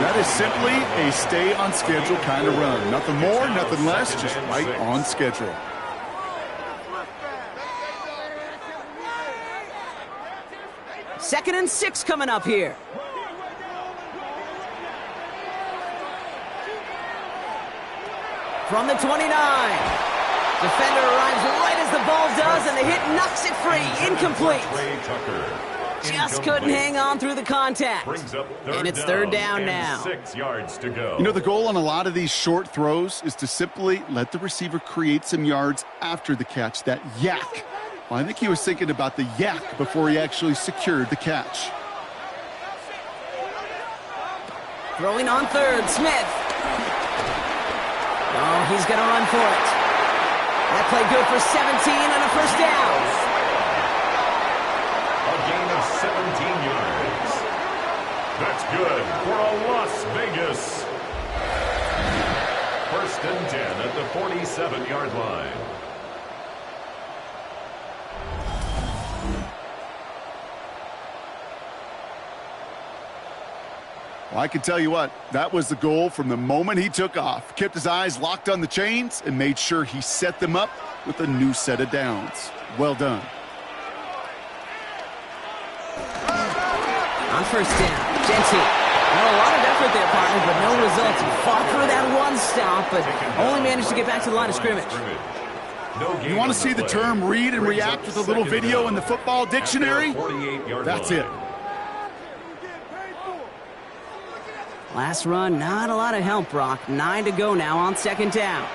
That is simply a stay on schedule kind of run. Nothing more, nothing less, just right on schedule. Second and 6 coming up here. From the 29. Defender arrives right as the ball does, and the hit knocks it free. Incomplete. Just couldn't hang on through the contact. And it's 3rd down now. 6 yards to go. You know, the goal on a lot of these short throws is to simply let the receiver create some yards after the catch, that yak. Well, I think he was thinking about the yak before he actually secured the catch. Throwing on 3rd, Smith. Oh, he's going to run for it. That play good for 17 and a 1st down. A gain of 17 yards. That's good for a Las Vegas. 1st and 10 at the 47-yard line. Well, I can tell you what, that was the goal from the moment he took off. Kept his eyes locked on the chains and made sure he set them up with a new set of downs. Well done. On 1st down, Genty. Well, a lot of effort there, partner, but no results. He fought through that one stop, but only managed to get back to the line of scrimmage. You want to see the term read and react with a little video in the football dictionary? That's it. Last run, not a lot of help, Brock. 9 to go now on 2nd down.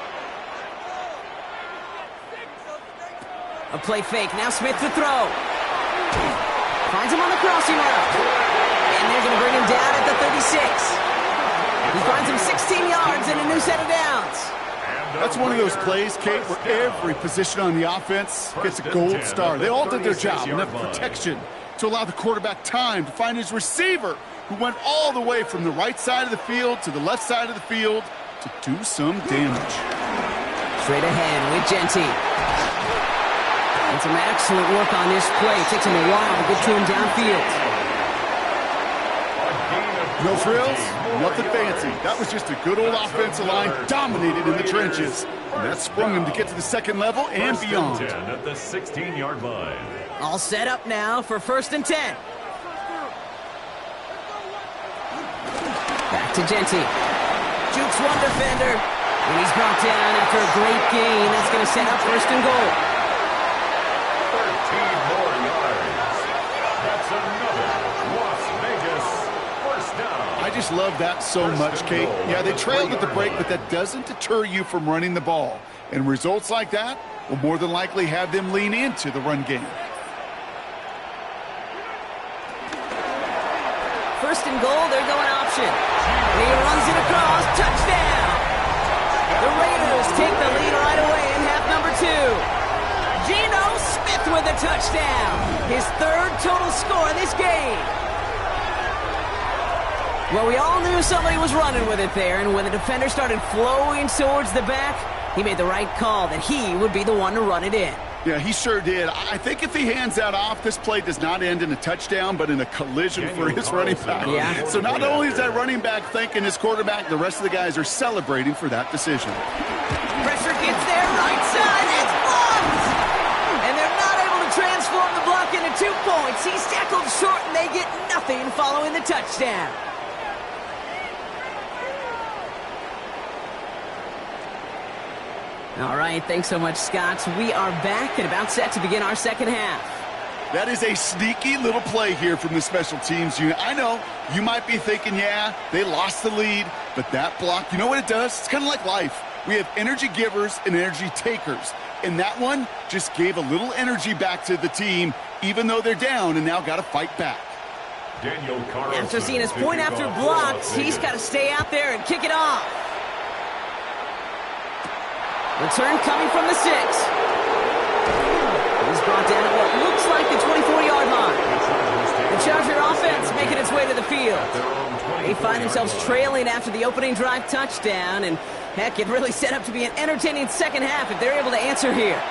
A play fake. Now Smith to throw. Finds him on the crossing route. And they're going to bring him down at the 36. He finds him 16 yards and a new set of downs. That's one of those plays, Kate, where every position on the offense gets a gold star. They all did their job. Enough protection to allow the quarterback time to find his receiver, who went all the way from the right side of the field to the left side of the field to do some damage. Straight ahead with Genty. And some excellent work on this play. It takes him a while to get to him downfield. No frills, nothing fancy. That was just a good old offensive line dominated in the trenches. And that sprung him to get to the second level and beyond. 10 at the 16-yard line. All set up now for 1st and 10. Back to Genty. Jukes one defender. And he's brought down after a great gain. That's going to set up 1st and goal. 13 more yards. That's another Las Vegas first down. I just love that so much, Kate. Yeah, they trailed at the break, but that doesn't deter you from running the ball. And results like that will more than likely have them lean into the run game. 1st and goal, they're going option. He runs it across, touchdown! The Raiders take the lead right away in half number 2. Geno Smith with a touchdown. His 3rd total score in this game. Well, we all knew somebody was running with it there, and when the defender started flowing towards the back, he made the right call that he would be the one to run it in. Yeah, he sure did. I think if he hands that off, this play does not end in a touchdown, but in a collision for his running back. Yeah. So not only is that running back thanking his quarterback, the rest of the guys are celebrating for that decision. Pressure gets there, right side, it's blocked! And they're not able to transform the block into 2 points. He's tackled short, and they get nothing following the touchdown. All right, thanks so much, Scott. We are back and about set to begin our second half. That is a sneaky little play here from the special teams unit. I know you might be thinking, yeah, they lost the lead, but that block, you know what it does? It's kind of like life. We have energy givers and energy takers, and that one just gave a little energy back to the team, even though they're down and now got to fight back. Daniel Carlson. After seeing his point after blocks, he's got to stay out there and kick it off. Return coming from the 6. He's brought down at what looks like the 24-yard line. The Charger offense making its way to the field. They find themselves trailing after the opening drive touchdown, and heck, it really set up to be an entertaining second half if they're able to answer here.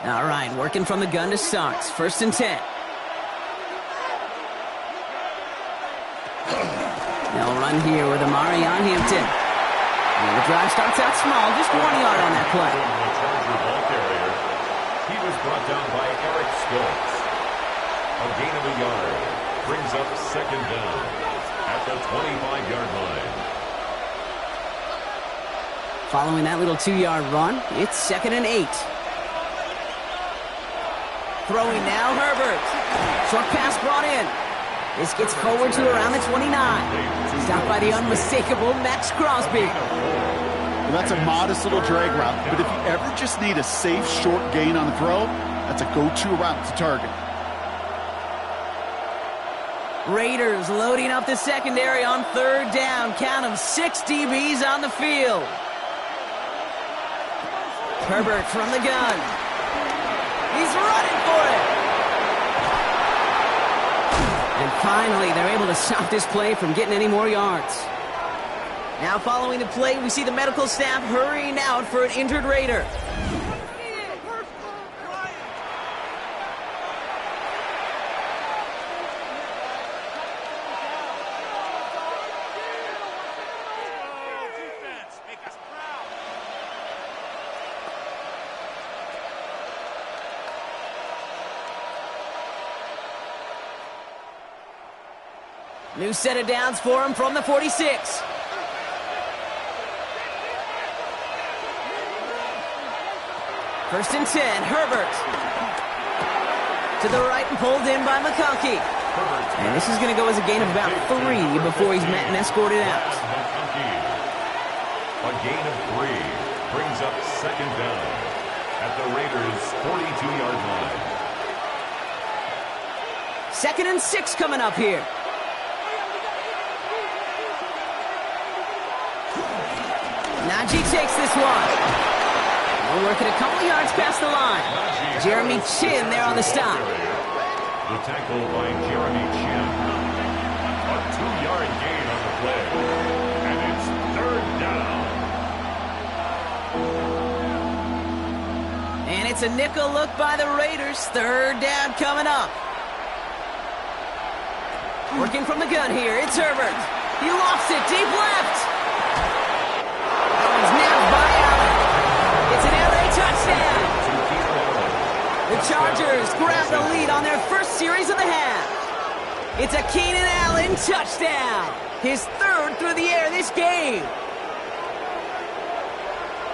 All right, working from the gun to start. 1st and 10. They'll run here with Amari on Hampton. And the drive starts out small, just 1 yard on that play. He was brought down by Eric Stokes. A gain of a yard brings up 2nd down at the 25-yard line. Following that little 2-yard run, it's 2nd and 8. Throwing now, Herbert. Short pass brought in. This gets forward to around the 29. Stopped by the unmistakable Max Crosby. Well, that's a modest little drag route, but if you ever just need a safe, short gain on the throw, that's a go-to route to target. Raiders loading up the secondary on 3rd down. Count them, 6 DBs on the field. Herbert from the gun. He's running for it. And finally, they're able to stop this play from getting any more yards. Now following the play, we see the medical staff hurrying out for an injured Raider. New set of downs for him from the 46. First and 10, Herbert. To the right and pulled in by McConkey. And this is going to go as a gain of about 3 before he's met and escorted out. A gain of 3 brings up second down at the Raiders' 42-yard line. 2nd and 6 coming up here. Najee takes this one. We're working a couple yards past the line. Jeremy Chin there on the stop. The tackle by Jeremy Chin. A 2-yard gain on the play. And it's 3rd down. And it's a nickel look by the Raiders. 3rd down coming up. Working from the gun here. It's Herbert. He lofts it deep left. It's nabbed by Allen. It's an LA touchdown. The Chargers grab the lead on their first series of the half. It's a Keenan Allen touchdown. His 3rd through the air this game.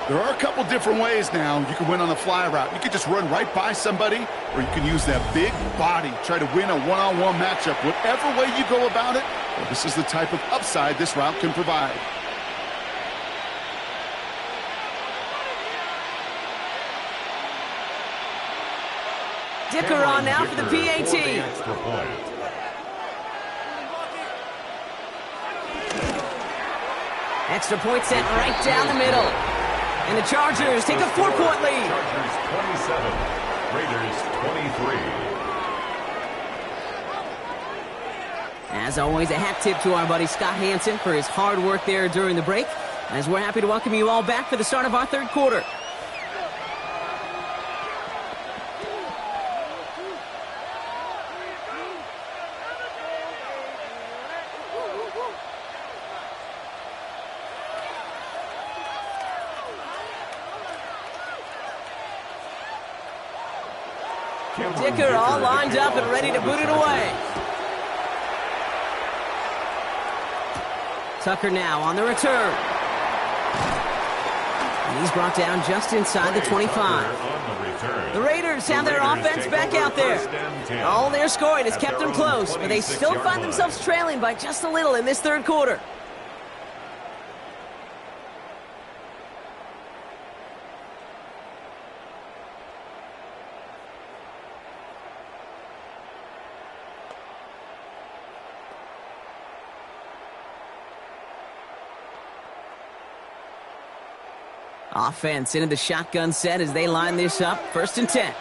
There are a couple different ways now you can win on the fly route. You can just run right by somebody, or you can use that big body, try to win a one-on-one matchup. Whatever way you go about it, well, this is the type of upside this route can provide. Dicker on now for the PAT. Extra point sent right down the middle. And the Chargers take a 4-point lead. Chargers 27, Raiders 23. As always, a hat tip to our buddy Scott Hansen for his hard work there during the break, as we're happy to welcome you all back for the start of our 3rd quarter. Dicker all lined up and ready to boot it away. Tucker now on the return. And he's brought down just inside the 25. The Raiders have their offense back out there. All their scoring has kept them close, but they still find themselves trailing by just a little in this 3rd quarter. Offense into the shotgun set as they line this up. 1st and 10.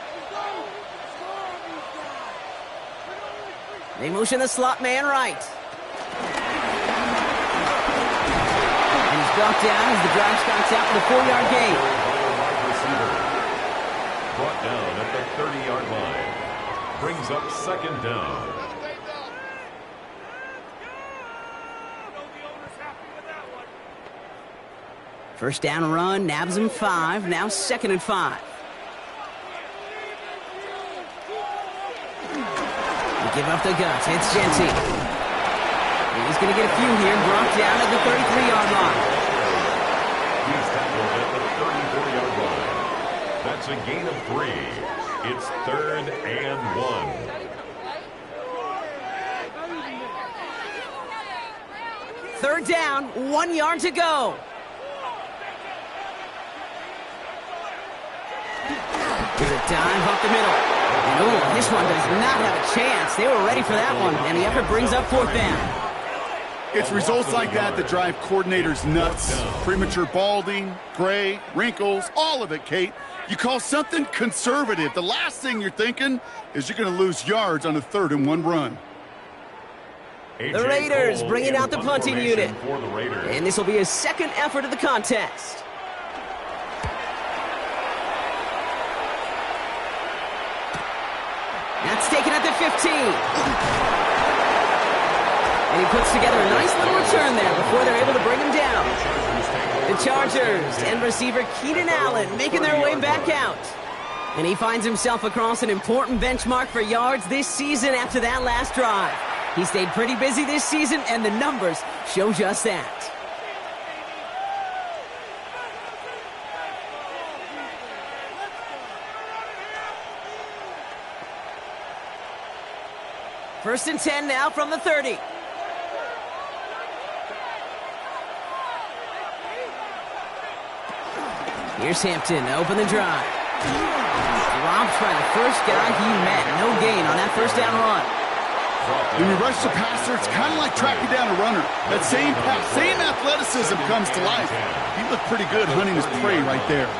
They motion the slot man right. And he's brought down as the drive starts out with a 4-yard gain. Brought down at the 30-yard line. Brings up 2nd down. First down run, nabs him 5. Now 2nd and 5. They give up the guts. It's Genty. And he's going to get a few here. Brought down at the 33-yard line. He's tackled at the 34-yard line. That's a gain of 3. It's 3rd and 1. 3rd down, 1 yard to go. There's a dive up the middle. And oh, this one does not have a chance. They were ready for that one, and the effort brings up 4th down. It's results like that that drive coordinators nuts. Premature balding, gray, wrinkles, all of it, Kate. You call something conservative. The last thing you're thinking is you're going to lose yards on a 3rd and 1 run. The Raiders bringing out the punting unit. And this will be his 2nd effort of the contest. That's taken at the 15. And he puts together a nice little return there before they're able to bring him down. The Chargers and receiver Keenan Allen making their way back out. And he finds himself across an important benchmark for yards this season after that last drive. He stayed pretty busy this season, and the numbers show just that. First and 10 now from the 30. Here's Hampton to open the drive. Dropped by the first guy he met. No gain on that first down run. When you rush the passer, it's kind of like tracking down a runner. That same pass, same athleticism comes to life. He looked pretty good hunting his prey right there.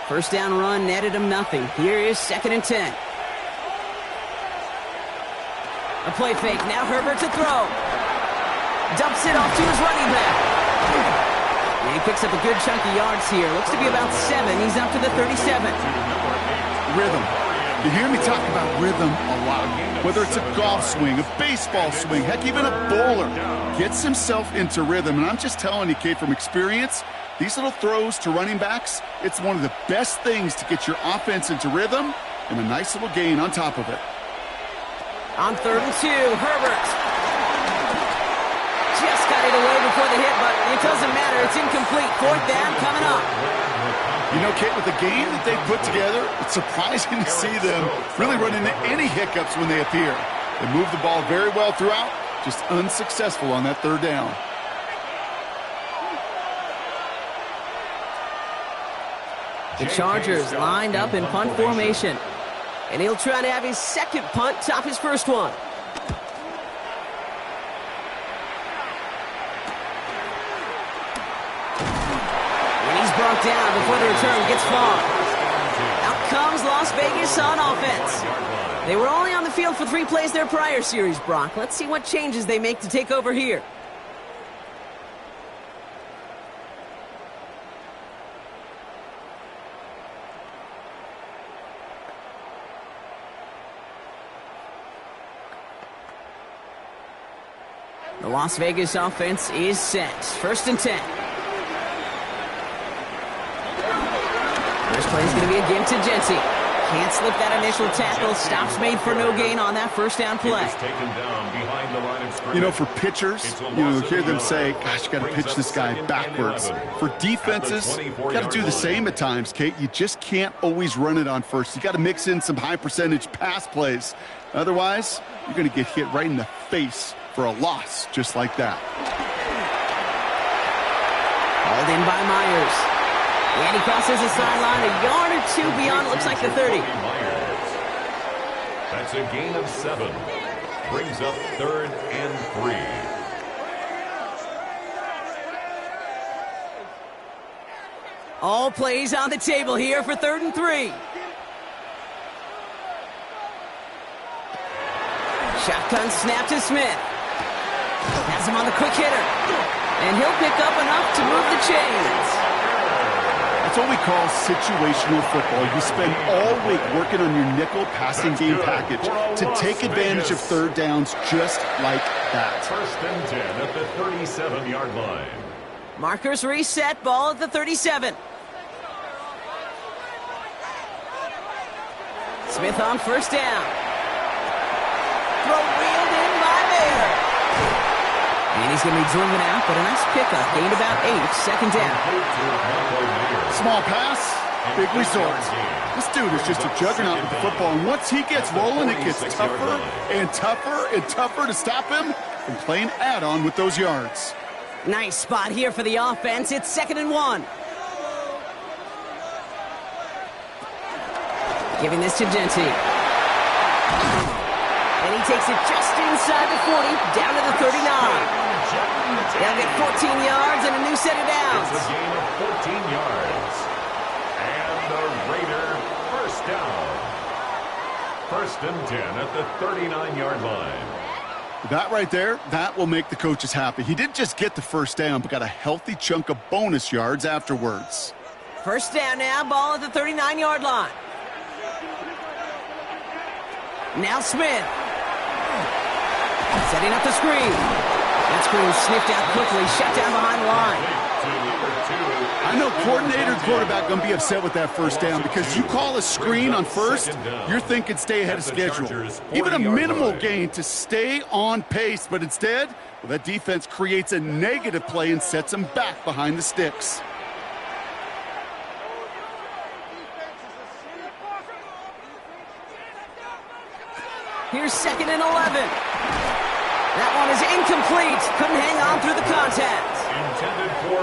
First down run netted him nothing. Here is second and 10. A play fake. Now Herbert to throw. Dumps it off to his running back. And he picks up a good chunk of yards here. Looks to be about 7. He's up to the 37. Rhythm. You hear me talk about rhythm a lot. Whether it's a golf swing, a baseball swing, heck, even a bowler gets himself into rhythm. And I'm just telling you, Kate, from experience, these little throws to running backs, it's one of the best things to get your offense into rhythm and a nice little gain on top of it. On 3rd and 2, Herbert. Just got it away before the hit, but it doesn't matter. It's incomplete. 4th down coming up. You know, Kate, with the game that they put together, it's surprising to see them really run into any hiccups when they appear. They move the ball very well throughout, just unsuccessful on that 3rd down. The Chargers lined up in punt formation. And he'll try to have his second punt top his first one. And he's brought down before the return gets far. Out comes Las Vegas on offense. They were only on the field for 3 plays their prior series, Brock. Let's see what changes they make to take over here. The Las Vegas offense is set. 1st and 10. First play is going to be again to Genty. Can't slip that initial tackle. Stops made for no gain on that first down play. You know, for pitchers, you hear them say, gosh, you got to pitch this guy backwards. For defenses, you got to do the same at times, Kate. You just can't always run it on first. You got to mix in some high percentage pass plays. Otherwise, you're going to get hit right in the face for a loss just like that. Hauled in by Myers. And he crosses the sideline a yard or 2 beyond, looks like the 30. That's a gain of 7. Brings up 3rd and 3. All plays on the table here for 3rd and 3. Shotgun snap to Smith. Has him on the quick hitter. And he'll pick up enough to move the chains. That's what we call situational football. You spend all week working on your nickel passing game package to take advantage of 3rd downs just like that. 1st and 10 at the 37-yard line. Markers reset, ball at the 37. Smith on 1st down. Throw wheeled in by Baylor. And he's going to be driven out, but a nice pickup. Gained about 8, 2nd down. Small pass, big results. This dude is just a juggernaut with the football, and once he gets rolling, it gets tougher and tougher and tougher to stop him from playing add-on with those yards. Nice spot here for the offense. It's 2nd and 1. Giving this to Genty. And he takes it just inside the 40, down to the 39. They'll get 14 yards and a new set of downs. It's a gain of 14 yards. And the Raider 1st down. 1st and 10 at the 39-yard line. That right there, that will make the coaches happy. He didn't just get the 1st down, but got a healthy chunk of bonus yards afterwards. 1st down now, ball at the 39-yard line. Now Smith. Setting up the screen. That screen sniffed out quickly, shut down behind the line. I know coordinator and quarterback going to be upset with that 1st down because you call a screen on 1st, you're thinking stay ahead of schedule. Even a minimal gain to stay on pace, but instead, well, that defense creates a negative play and sets them back behind the sticks. Here's 2nd and 11. That one is incomplete. Couldn't hang on through the contact.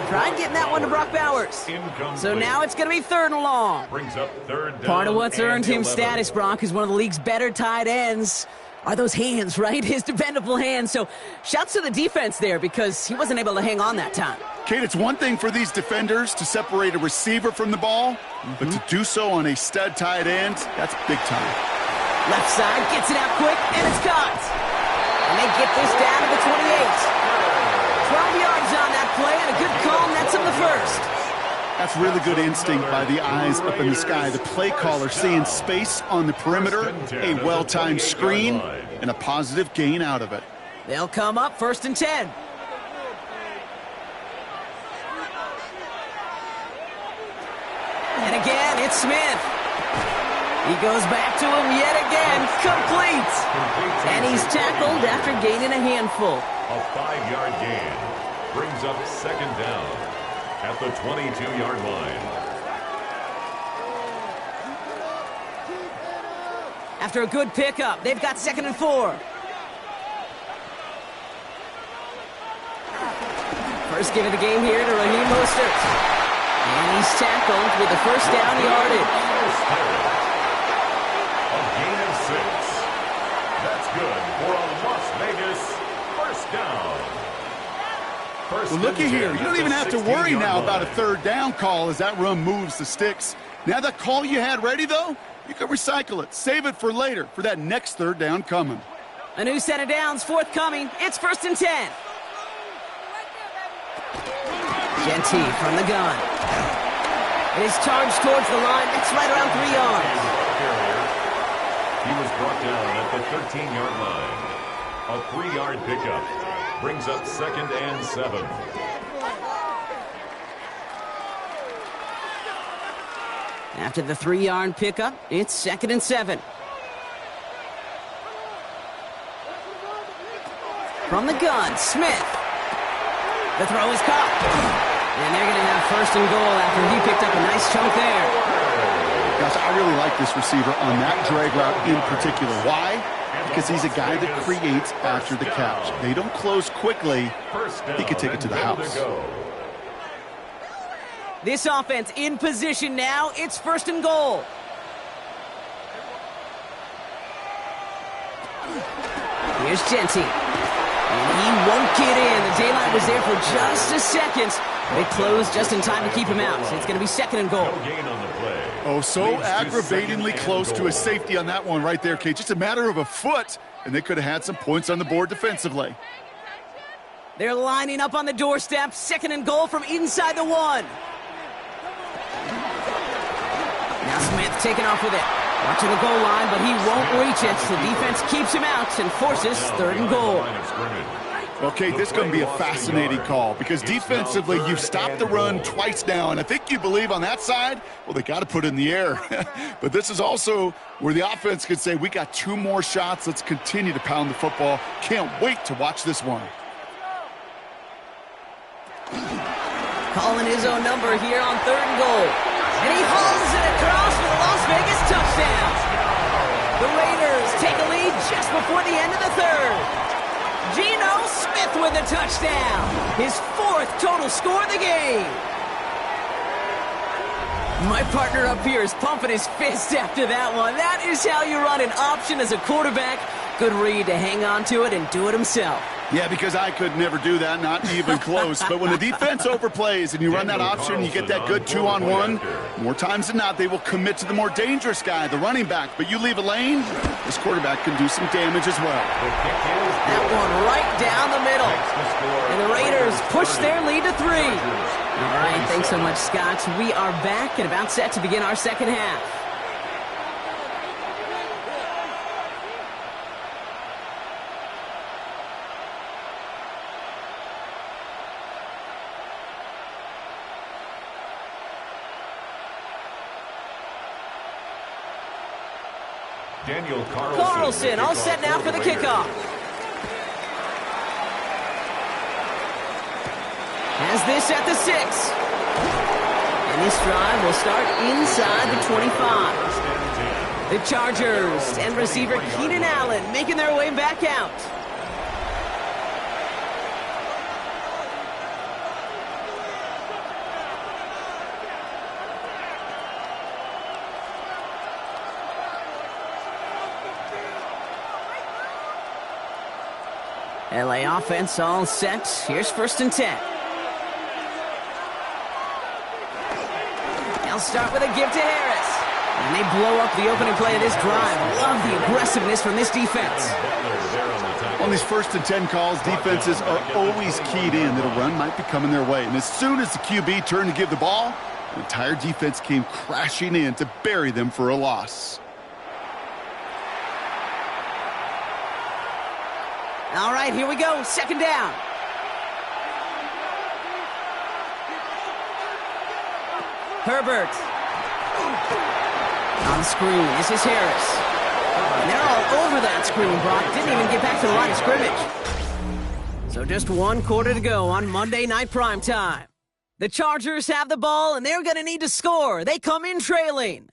Tried getting that one to Brock Bowers. So now it's going to be 3rd and long. Brings up 3rd down. Part of what's earned him 11. status, Brock, is one of the league's better tight ends. Are those hands, right? His dependable hands. So shouts to the defense there because he wasn't able to hang on that time. Kate, it's one thing for these defenders to separate a receiver from the ball, but to do so on a stud tight end, that's big time. Left side, gets it out quick, and it's caught. And they get this down to the 28. 12 yards on that play, and a good call nets him the first. That's really good instinct by the eyes up in the sky. The play caller seeing space on the perimeter, a well-timed screen, and a positive gain out of it. They'll come up 1st and 10. And again, it's Smith. He goes back to him yet again, complete. And he's tackled after gaining a handful. A 5-yard gain brings up 2nd down at the 22-yard line. After a good pickup, they've got 2nd and 4. First give of the game here to Raheem Mostert. And he's tackled with the 1st down yardage. A gain of 6. That's good for a Las Vegas 1st down. Well, looky here. You don't even have to worry now about a 3rd down call as that run moves the sticks. Now that call you had ready, though, you can recycle it. Save it for later for that next 3rd down coming. A new set of downs forthcoming. It's 1st and 10. Genty from the gun. It is charged towards the line. That's right around 3 yards. He was brought down at the 13-yard line. A 3-yard pickup brings up 2nd and 7. After the 3-yard pickup, it's 2nd and 7. From the gun, Smith. The throw is caught. And they're going to have 1st and goal after he picked up a nice chunk there. Gosh, I really like this receiver on that drag route in particular. Why? Because he's a guy that creates after the catch. They don't close quickly. He could take it to the house. This offense in position now. It's 1st and goal. Here's Genty. And he won't get in. The daylight was there for just a second. They closed just in time to keep him out. It's going to be 2nd and goal. Oh, so aggravatingly close to a safety on that one right there, Kate. Just a matter of a foot, and they could have had some points on the board defensively. They're lining up on the doorstep. 2nd and goal from inside the 1. Now Smith taking off with it. Watching the goal line, but he won't reach it. The defense keeps him out and forces 3rd and goal. Okay, this is going to be a fascinating call because defensively, you've stopped the run twice now, and I think you believe on that side, well, they got to put it in the air. But this is also where the offense could say, we got 2 more shots. Let's continue to pound the football. Can't wait to watch this one. Calling his own number here on 3rd and goal. And he hauls it across for the Las Vegas touchdown. The Raiders take a lead just before the end of the 3rd. Geno Smith with a touchdown. His 4th total score of the game. My partner up here is pumping his fist after that one. That is how you run an option as a quarterback. Good read to hang on to it and do it himself. Yeah, because I could never do that, not even close. But when the defense overplays and you run that option, you get that good 2-on-1, more times than not, they will commit to the more dangerous guy, the running back. But you leave a lane, this quarterback can do some damage as well. That one right down the middle. And the Raiders push their lead to 3. All right, thanks so much, Scott. We are back and about set to begin our 2nd half. Daniel Carlson all set now for the kickoff. Has this at the 6. And this drive will start inside the 25. The Chargers and receiver Keenan Allen making their way back out. LA offense all set. Here's 1st and 10. They'll start with a give to Harris. And they blow up the opening play of this drive. Love the aggressiveness from this defense. On these 1st and 10 calls, defenses are always keyed in that a run might be coming their way. And as soon as the QB turned to give the ball, the entire defense came crashing in to bury them for a loss. All right, here we go. 2nd down. Herbert. On the screen, this is Harris. And they're all over that screen, Brock. Didn't even get back to the line of scrimmage. So just 1 quarter to go on Monday Night Primetime. The Chargers have the ball, and they're going to need to score. They come in trailing.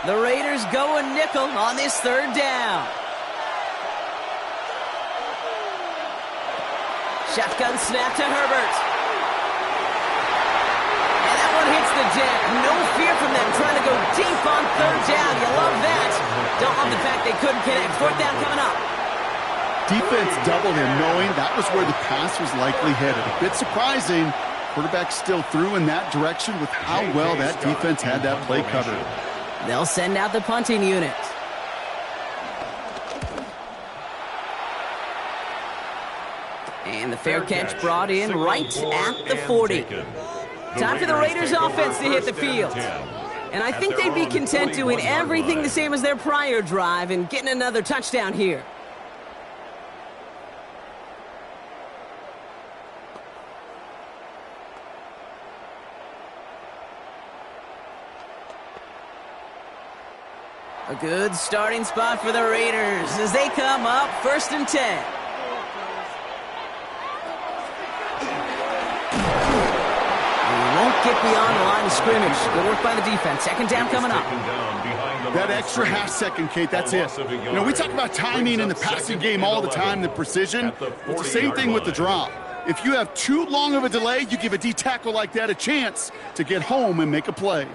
The Raiders go a nickel on this 3rd down. Shotgun snap to Herbert. And that one hits the deck. No fear from them trying to go deep on 3rd down. You love that. Don't love the fact they couldn't connect. 4th down coming up. Defense doubled him, knowing that was where the pass was likely headed. A bit surprising. Quarterback still threw in that direction with how well that defense had that play covered. They'll send out the punting unit. And the fair catch brought in right at the 40. Time for the Raiders offense to hit the field. And I think they'd be content doing everything the same as their prior drive and getting another touchdown here. A good starting spot for the Raiders as they come up 1st and 10. Won't get beyond the line of scrimmage. Good work by the defense. 2nd down coming up. That extra half-second, Kate, that's it. You know, we talk about timing in the passing game all the time, the precision. It's the same thing with the drop. If you have too long of a delay, you give a D-tackle like that a chance to get home and make a play.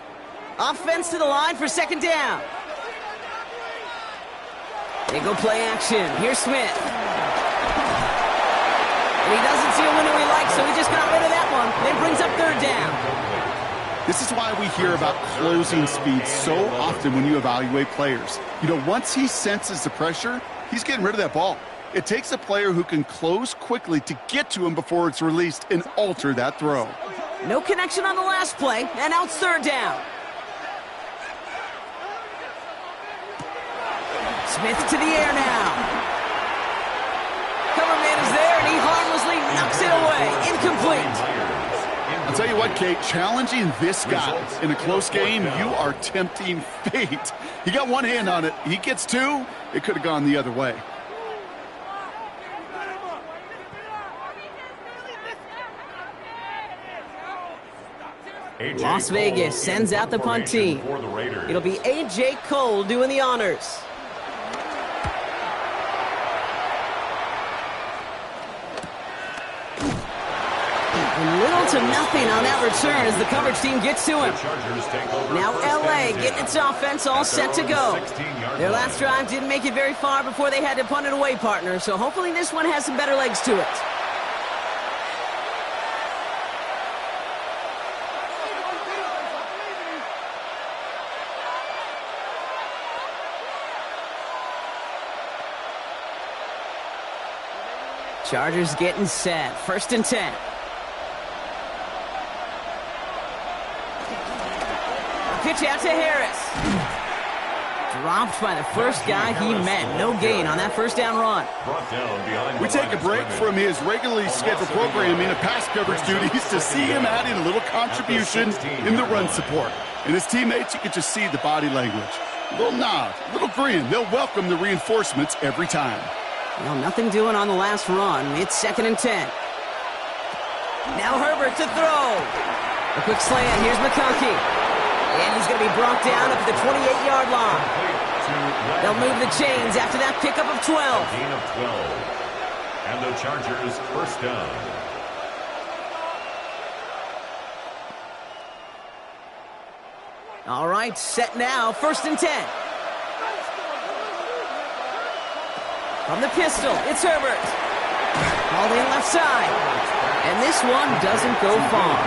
Offense to the line for 2nd down. They go play action. Here's Smith. And he doesn't see a window he likes, so he just got rid of that one. Then brings up 3rd down. This is why we hear about closing speed so often when you evaluate players. You know, once he senses the pressure, he's getting rid of that ball. It takes a player who can close quickly to get to him before it's released and alter that throw. No connection on the last play, and out 3rd down. Smith to the air now. Cover man is there, and he harmlessly knocks it away. Incomplete. I'll tell you what, Kate, challenging this guy in a close game, you are tempting fate. He got one hand on it. He gets 2. It could have gone the other way. Las Vegas sends out the punt team. It'll be A.J. Cole doing the honors. Little to nothing on that return as the coverage team gets to him. Now L.A. getting its offense all set to go. Their last drive didn't make it very far before they had to punt it away, partner, so hopefully this one has some better legs to it. Chargers getting set. 1st and 10. Pitch out to Harris. Dropped by the first guy he met. No gain on that first down run. We take a break from his regularly scheduled programming of pass coverage duties to see him add in a little contribution in the run support. And his teammates, you can just see the body language. A little nod, a little grin. They'll welcome the reinforcements every time. Well, nothing doing on the last run. It's 2nd and 10. Now Herbert to throw. A quick slant. Here's McConkey. And he's going to be brought down up at the 28-yard line. They'll move the chains after that pickup of 12. Gain of 12. And the Chargers first down. All right, set now. 1st and 10. From the pistol, it's Herbert. Called in left side. And this one doesn't go far.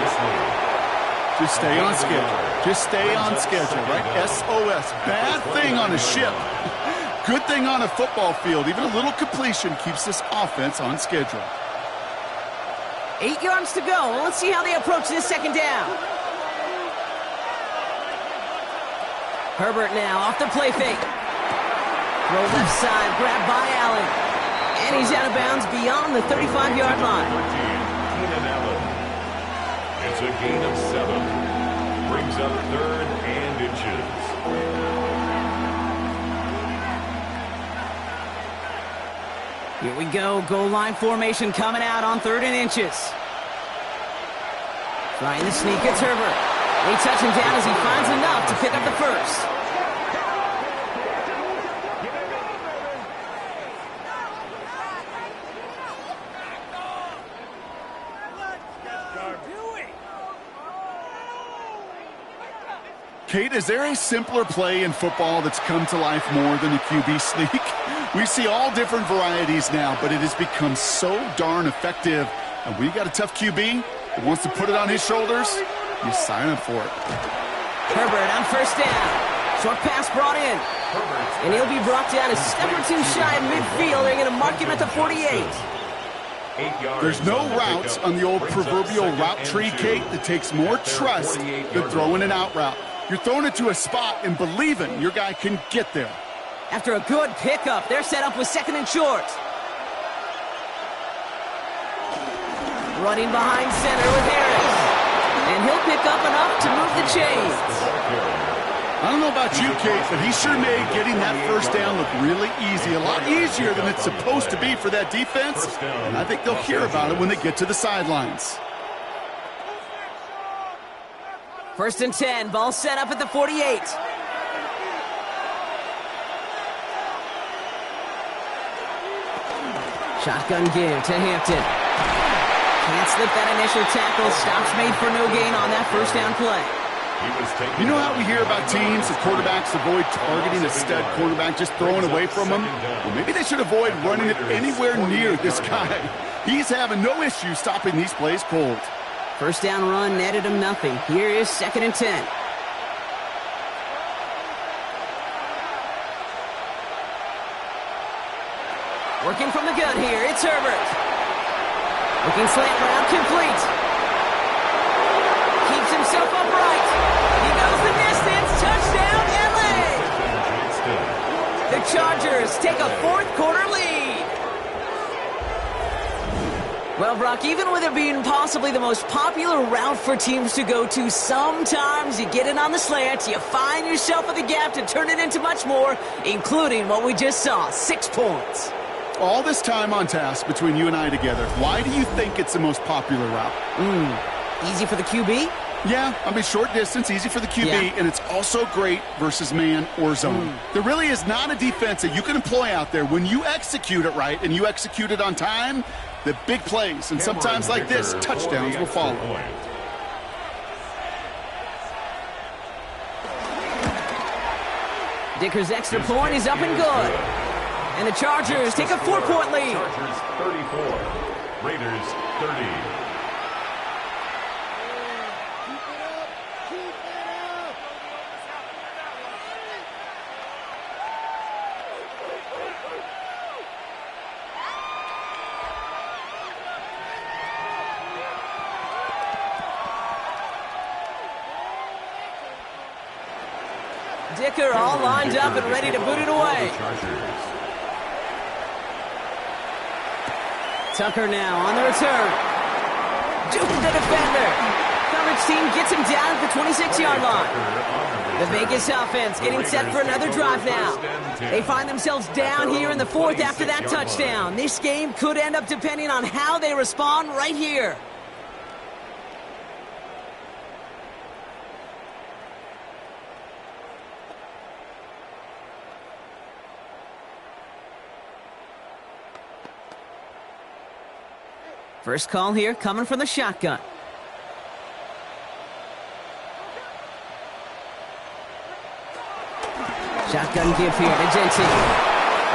Just stay on schedule. Just stay on schedule, right? SOS. Bad thing on a ship. Good thing on a football field. Even a little completion keeps this offense on schedule. 8 yards to go. Well, let's see how they approach this 2nd down. Herbert now off the play fake. Throw left side, grabbed by Allen. And he's out of bounds beyond the 35-yard line. It's a gain of 7. Brings up 3rd and inches. Here we go. Goal line formation coming out on 3rd and inches. Trying to sneak. It's Herbert. They touch him down as he finds enough to pick up the first. Kate, is there a simpler play in football that's come to life more than the QB sneak? We see all different varieties now, but it has become so darn effective. And when you got a tough QB that wants to put it on his shoulders, you sign up for it. Herbert on 1st down. Short pass brought in. And he'll be brought down a step or two shy of midfield. They're going to mark him at the 48. There's no routes on the old proverbial route tree, Kate, that takes more trust than throwing an out route. You're throwing it to a spot and believing your guy can get there. After a good pickup, they're set up with 2nd and short. Running behind center with Harris. And he'll pick up enough to move the chains. I don't know about you, Kate, but he sure made getting that first down look really easy. A lot easier than it's supposed to be for that defense. And I think they'll hear about it when they get to the sidelines. 1st and 10. Ball set up at the 48. Shotgun give to Hampton. Can't slip that initial tackle. Stops made for no gain on that 1st down play. You know how we hear about teams that quarterbacks avoid targeting a stud quarterback, just throwing away from him? Well, maybe they should avoid running it anywhere near this guy. He's having no issue stopping these plays cold. 1st down run netted him nothing. Here is 2nd and 10. Working from the gun here, it's Herbert. Looking slant route complete. Keeps himself upright. He goes the distance. Touchdown, LA! The Chargers take a 4th quarter lead. Well, Brock, even with it being possibly the most popular route for teams to go to, sometimes you get it on the slant, you find yourself with a gap to turn it into much more, including what we just saw, 6 points. All this time on task between you and I together, why do you think it's the most popular route? Easy for the QB? Yeah, I mean, short distance, easy for the QB, and it's also great versus man or zone. There really is not a defense that you can employ out there. When you execute it right and you execute it on time, the big plays, and sometimes like this, touchdowns will follow. Dicker's extra point is up and good. And the Chargers take a 4-point lead. Chargers 34, Raiders 30. Dicker all lined up and ready to boot it away. Tucker now on the return. Duping the defender. Coverage team gets him down at the 26-yard line. The Vegas offense getting set for another drive now. They find themselves down here in the fourth after that touchdown. This game could end up depending on how they respond right here. First call here coming from the shotgun. Shotgun give here to Genti.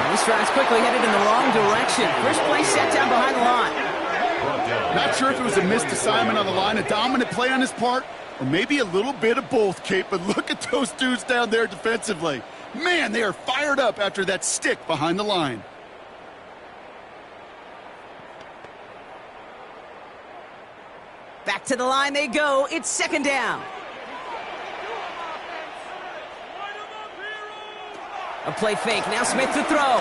This drive's quickly headed in the wrong direction. First play set down behind the line. Not sure if it was a missed assignment on the line, a dominant play on his part, or maybe a little bit of both, Kate, but look at those dudes down there defensively. Man, they are fired up after that stick behind the line. Back to the line they go. It's second down. A play fake. Now Smith to throw.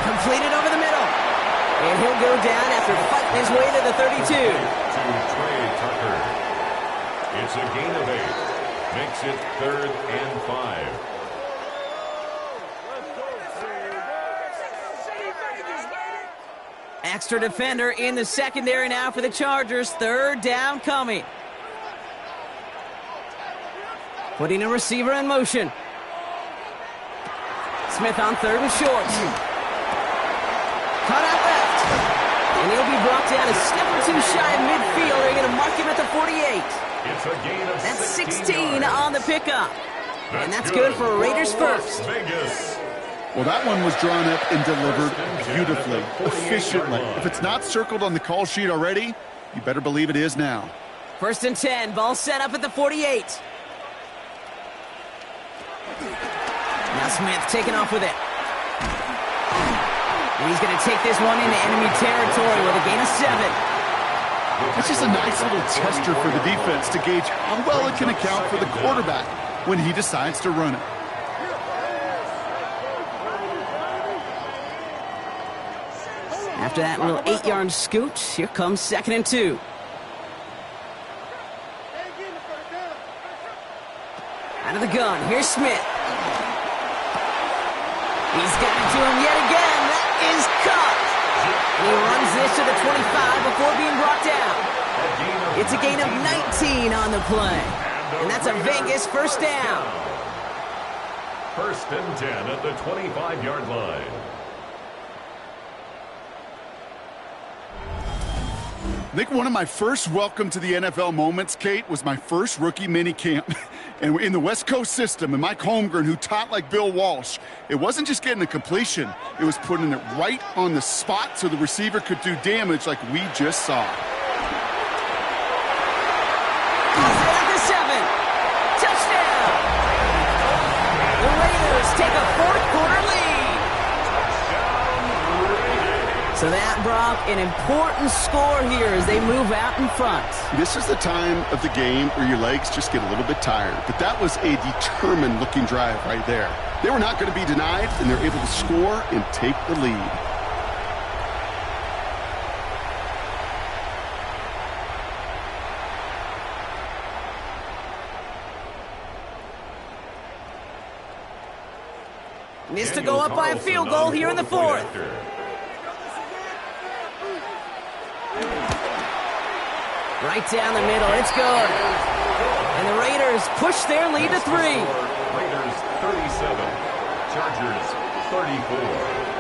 Completed over the middle. And he'll go down after fighting his way to the 32. It's a gain of 8. Makes it 3rd and 5. Extra defender in the secondary now for the Chargers. Third down coming. Putting a receiver in motion. Smith on third and short. Cut out left. And he'll be brought down a step or two shy of midfield. They're going to mark him at the 48. It's a gain of That's 16 on the pickup. And that's good for Raiders first. Vegas. Well, that one was drawn up and delivered beautifully, efficiently. If it's not circled on the call sheet already, you better believe it is now. First and 10, ball set up at the 48. Now Smith taking off with it. And he's going to take this one into enemy territory with a gain of 7. It's just a nice little tester for the defense to gauge how well it can account for the quarterback when he decides to run it. After that little 8-yard scoot, here comes second and 2. Out of the gun, here's Smith. He's got it to him yet again. That is cut. And he runs this to the 25 before being brought down. It's a gain of 19 on the play. And that's a Vegas first down. First and 10 at the 25-yard line. I think one of my first welcome to the NFL moments, Kate, was my first rookie mini camp. And in the West Coast system, and Mike Holmgren, who taught like Bill Walsh, it wasn't just getting a completion. It was putting it right on the spot so the receiver could do damage like we just saw. He's at the 7. Touchdown! The Raiders take a fourth-quarter lead. So that, Brock, an important score here as they move out in front. This is the time of the game where your legs just get a little bit tired. But that was a determined-looking drive right there. They were not going to be denied, and they're able to score and take the lead. Missed to go up by a field goal here in the fourth. Right down the middle, it's good. And the Raiders push their lead to 3. Raiders 37, Chargers 34.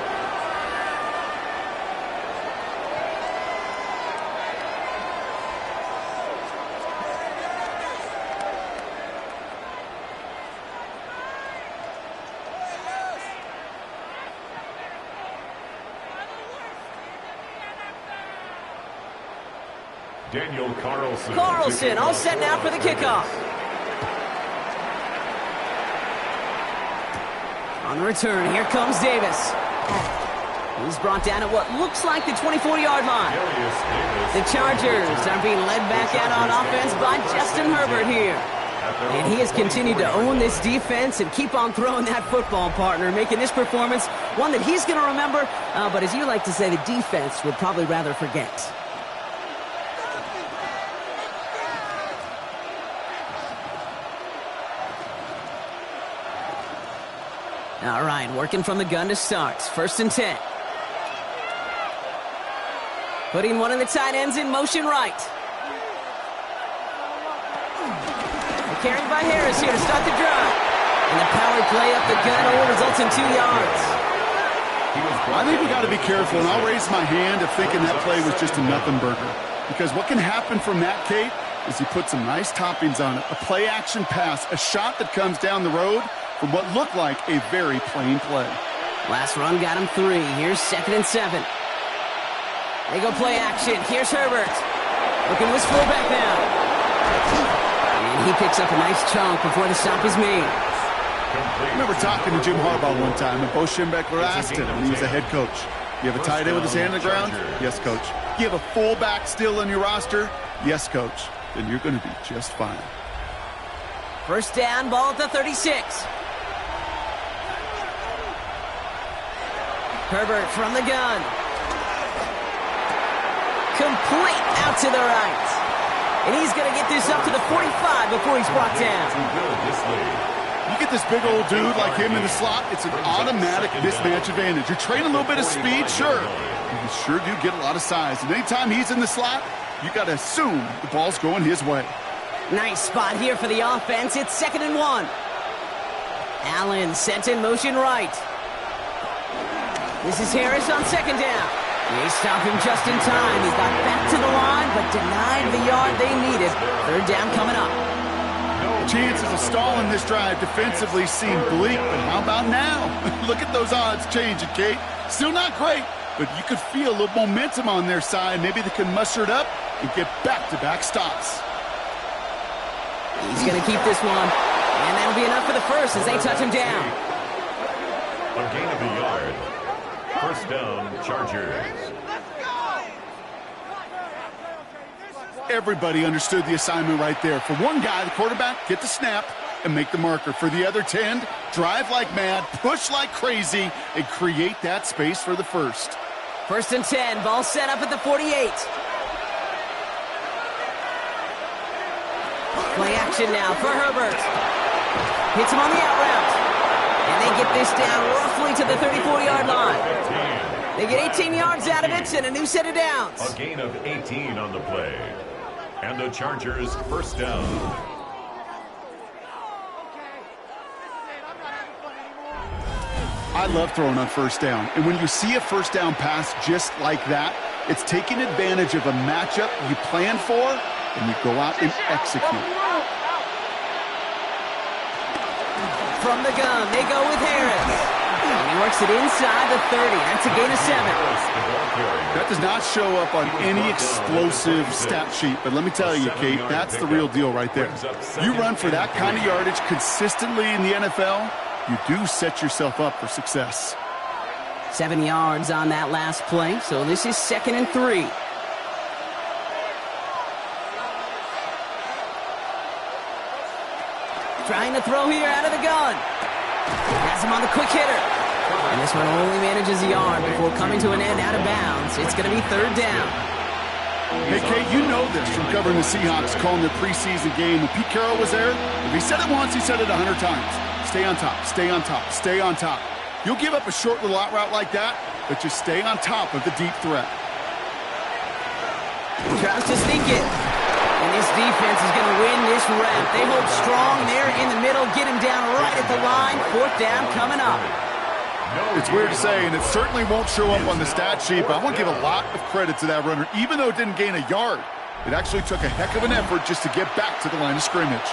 Daniel Carlson all set now for the kickoff. On the return, here comes Davis. He's brought down at what looks like the 24-yard line. The Chargers are being led back out on offense by Justin Herbert here. And he has continued to own this defense and keep on throwing that football, partner, making this performance one that he's going to remember, but as you like to say, the defense would probably rather forget. All right, working from the gun to start. 1st and 10. Putting one of the tight ends in motion right. Carried by Harris here to start the drive. And the power play up the gut only results in 2 yards. I think we got to be careful, and I'll raise my hand of thinking that play was just a nothing burger. Because what can happen from that, Kate, is he put some nice toppings on it. A play-action pass, a shot that comes down the road from what looked like a very plain play. Last run got him 3. Here's 2nd and 7. They go play action. Here's Herbert. Looking to his fullback now. And he picks up a nice chunk before the stop is made. I remember talking to Jim Harbaugh one time, and Bo Schembechler asked him when he was a head coach, you have a tight end with his hand on the ground? Yes, coach. You have a fullback still on your roster? Yes, coach. Then you're going to be just fine. 1st down, ball at the 36. Herbert from the gun. Complete out to the right. And he's going to get this up to the 45 before he's brought down. You get this big old dude like him in the slot, it's an automatic mismatch advantage. You're trading a little bit of speed, sure. You sure do get a lot of size. And anytime he's in the slot, you got to assume the ball's going his way. Nice spot here for the offense. It's 2nd and 1. Allen sent in motion right. This is Harris on 2nd down. They stop him just in time. He got back to the line, but denied the yard they needed. 3rd down coming up. Chances of stalling this drive defensively seem bleak, but how about now? Look at those odds changing, Kate. Still not great, but you could feel a little momentum on their side. Maybe they can muster it up and get back-to-back stops. He's going to keep this one, and that'll be enough for the first as they touch him down. A gain of a yard. 1st down, Chargers. Everybody understood the assignment right there. For one guy, the quarterback, get the snap and make the marker. For the other 10, drive like mad, push like crazy, and create that space for the first. 1st and 10, ball set up at the 48. Play action now for Herbert. Hits him on the out route. And they get this down roughly to the 34-yard line. They get 18 yards out of it and a new set of downs. A gain of 18 on the play. And the Chargers 1st down. I love throwing on 1st down. And when you see a 1st down pass just like that, it's taking advantage of a matchup you plan for, and you go out and execute. From the gun, they go with Harris. And he works it inside the 30. That's a gain of 7. That does not show up on any explosive stat sheet, but let me tell you, Kate, that's the real deal right there. You run for that kind of yardage consistently in the NFL, you do set yourself up for success. 7 yards on that last play, so this is 2nd and 3. Trying to throw here out of the gun. Has him on the quick hitter. And this one only manages a yard before coming to an end out of bounds. It's going to be 3rd down. Hey, Kate, you know this from covering the Seahawks, calling their preseason game. When Pete Carroll was there, if he said it once, he said it 100 times. Stay on top, stay on top, stay on top. You'll give up a short little out route like that, but just stay on top of the deep threat. Tries to sneak it. And this defense is going to win this round. They hold strong there in the middle, get him down right at the line. 4th down coming up. It's weird to say, and it certainly won't show up on the stat sheet, but I want to give a lot of credit to that runner. Even though it didn't gain a yard, it actually took a heck of an effort just to get back to the line of scrimmage.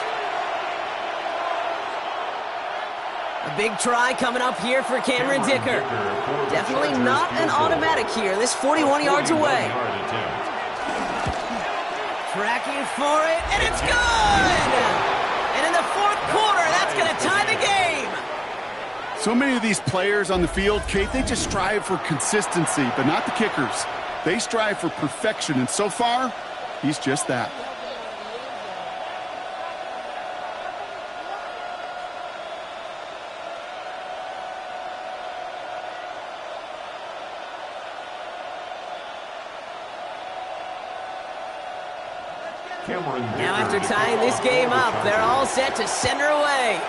A big try coming up here for Cameron Dicker. Definitely not an automatic here. This 41 yards away. Tracking for it, and it's good! And in the 4th quarter, that's going to tie the game. So many of these players on the field, Kate, they just strive for consistency, but not the kickers. They strive for perfection, and so far, he's just that. Now after tying this game up, they're all set to send her away.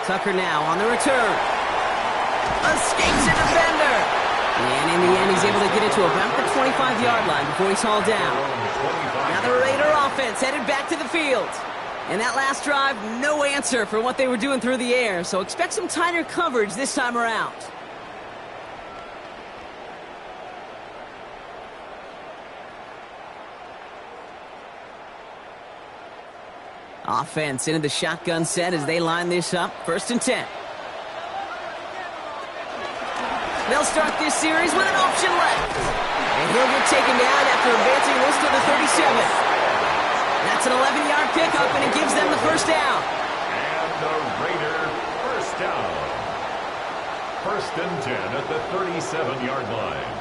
Tucker now on the return. Escapes a defender. And in the end, he's able to get it to about the 25-yard line before he's hauled down. Now the Raider offense headed back to the field. And that last drive, no answer for what they were doing through the air, so expect some tighter coverage this time around. Offense into the shotgun set as they line this up. 1st and 10. They'll start this series with an option left. And he'll get taken down after advancing this to the 37. That's an 11-yard pickup, and it gives them the 1st down. And the Raider 1st down. 1st and 10 at the 37-yard line.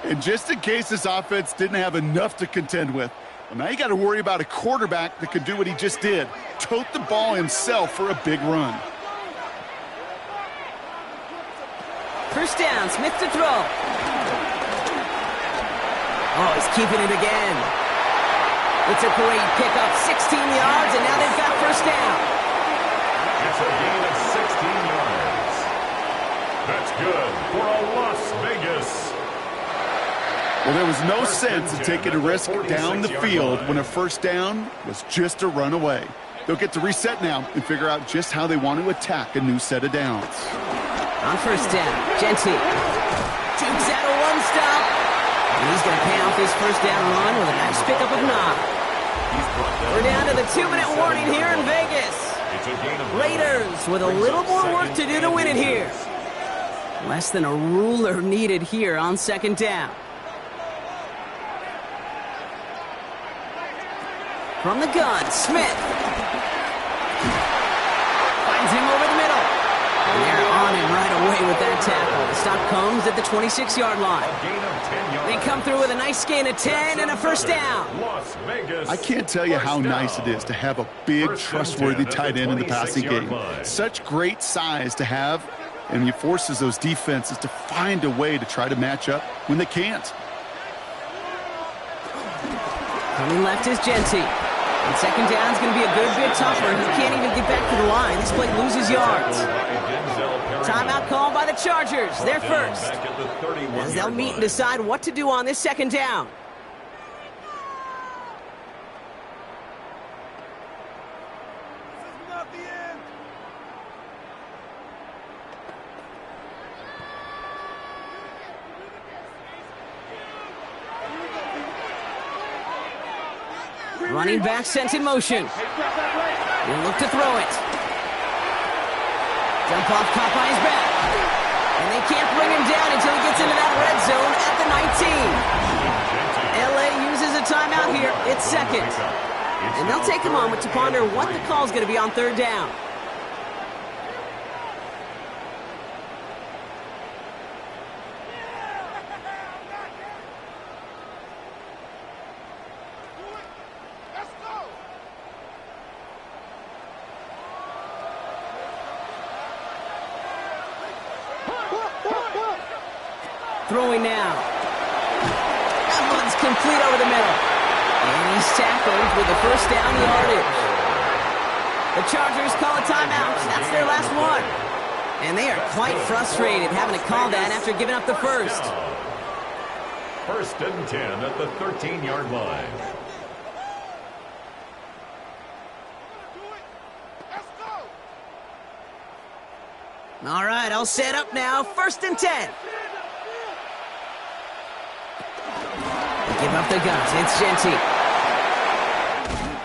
And just in case this offense didn't have enough to contend with, well, now you got to worry about a quarterback that could do what he just did. Tote the ball himself for a big run. 1st down, Smith to throw. Oh, he's keeping it again. It's a great pickup, 16 yards, and now they've got 1st down. It's a gain of 16 yards. That's good for a Las Vegas. Well, there was no sense in taking a risk down the field when a 1st down was just a run away. They'll get to reset now and figure out just how they want to attack a new set of downs. On 1st down, Genty jukes out a one-stop. And he's going to pay off his 1st down run with a nice pickup of 9. We're down to the 2-minute warning here in Vegas. Raiders with a little more work to do to win it here. Less than a ruler needed here on 2nd down. From the gun, Smith. Finds him over the middle. And they're on him right away with that tackle. The stop comes at the 26-yard line. They come through with a nice gain of 10 and a 1st down. I can't tell you how nice it is to have a big, trustworthy tight end in the passing game. Such great size to have, and he forces those defenses to find a way to try to match up when they can't. Coming left is Genty. And 2nd down is going to be a good bit tougher. He can't even get back to the line. This play loses yards. Timeout called by the Chargers. They're first. As they'll meet and decide what to do on this 2nd down. This is not the end. Running back sent in motion. He'll look to throw it. Jump off caught by his back. And they can't bring him down until he gets into that red zone at the 19. LA uses a timeout here. It's 2nd. And they'll take a moment to ponder what the call is going to be on 3rd down. Throwing now. That one's complete over the middle. And he's tackled with the 1st down yardage. The Chargers call a timeout. That's their last one. And they are quite frustrated having to call that after giving up the 1st. 1st and 10 at the 13-yard line. All right, I'll set up now. 1st and 10. Give up the guns. It's Genty.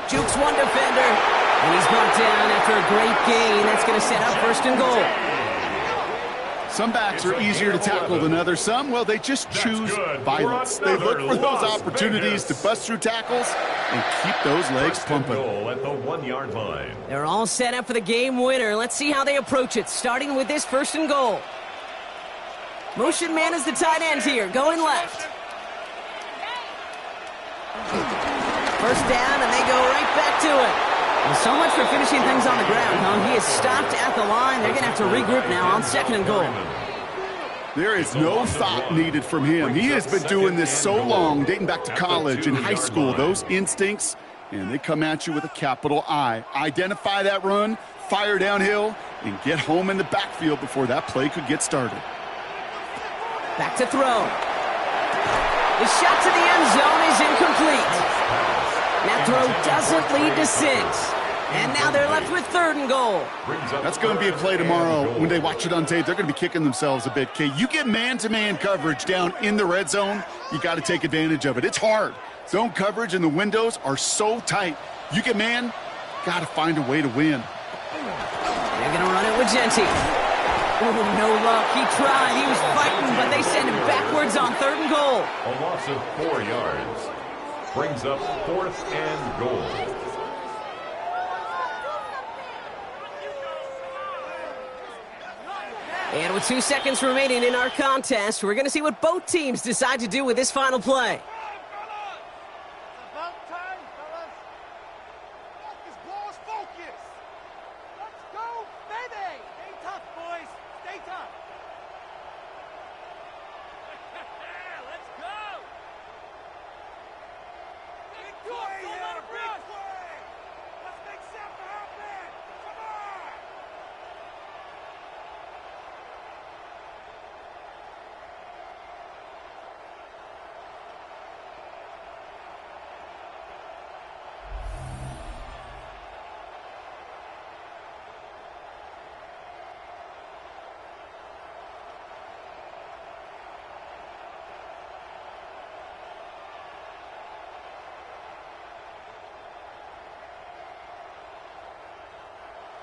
Jukes one defender. And he's brought down after a great gain. That's going to set up 1st and goal. Some backs are easier to tackle than others. Some, well, they just choose violence. They look for those opportunities to bust through tackles and keep those legs pumping. At the 1-yard line. They're all set up for the game winner. Let's see how they approach it, starting with this 1st and goal. Motion man is the tight end here, going left. 1st down, and they go right back to it. Well, so much for finishing things on the ground, huh? He is stopped at the line. They're going to have to regroup now on 2nd and goal. There is no thought needed from him. He has been doing this so long, dating back to college and high school. Those instincts, and they come at you with a capital I. Identify that run, fire downhill, and get home in the backfield before that play could get started. Back to throw. The shot to the end zone is incomplete. That throw doesn't lead to 6. And now they're left with 3rd and goal. That's going to be a play tomorrow. When they watch it on tape, they're going to be kicking themselves a bit. Okay, you get man-to-man coverage down in the red zone, you got to take advantage of it. It's hard. Zone coverage and the windows are so tight. You get man, got to find a way to win. They're going to run it with Genti. Oh, no luck. He tried. He was fighting, but they send him backwards on 3rd and goal. A loss of 4 yards brings up 4th and goal. And with 2 seconds remaining in our contest, we're going to see what both teams decide to do with this final play. About time, fellas. Focus, boys, focus. Let's go, baby. Stay tough, boys. Stay tough. Let's go. Big play here, big play. Let's make something happen. Come on.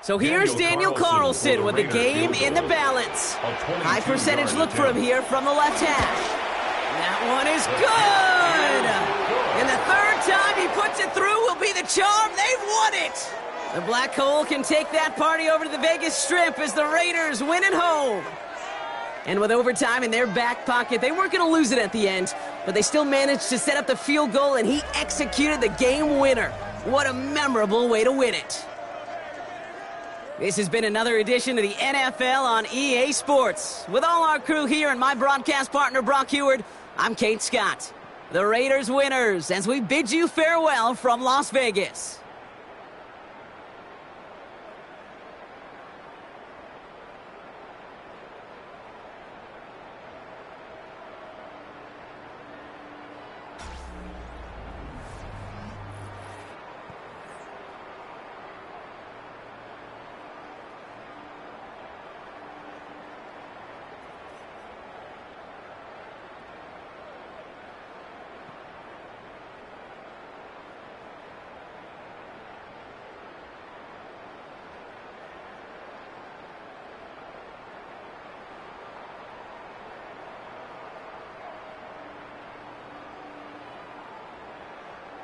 So here's Daniel Carlson with the game in the balance. High percentage look for him here from the left hash. That one is good! And the 3rd time he puts it through will be the charm. They've won it! The Black Hole can take that party over to the Vegas Strip as the Raiders win at home. And with overtime in their back pocket, they weren't going to lose it at the end, but they still managed to set up the field goal, and he executed the game winner. What a memorable way to win it. This has been another edition of the NFL on EA Sports. With all our crew here and my broadcast partner, Brock Heward, I'm Kate Scott. The Raiders winners as we bid you farewell from Las Vegas.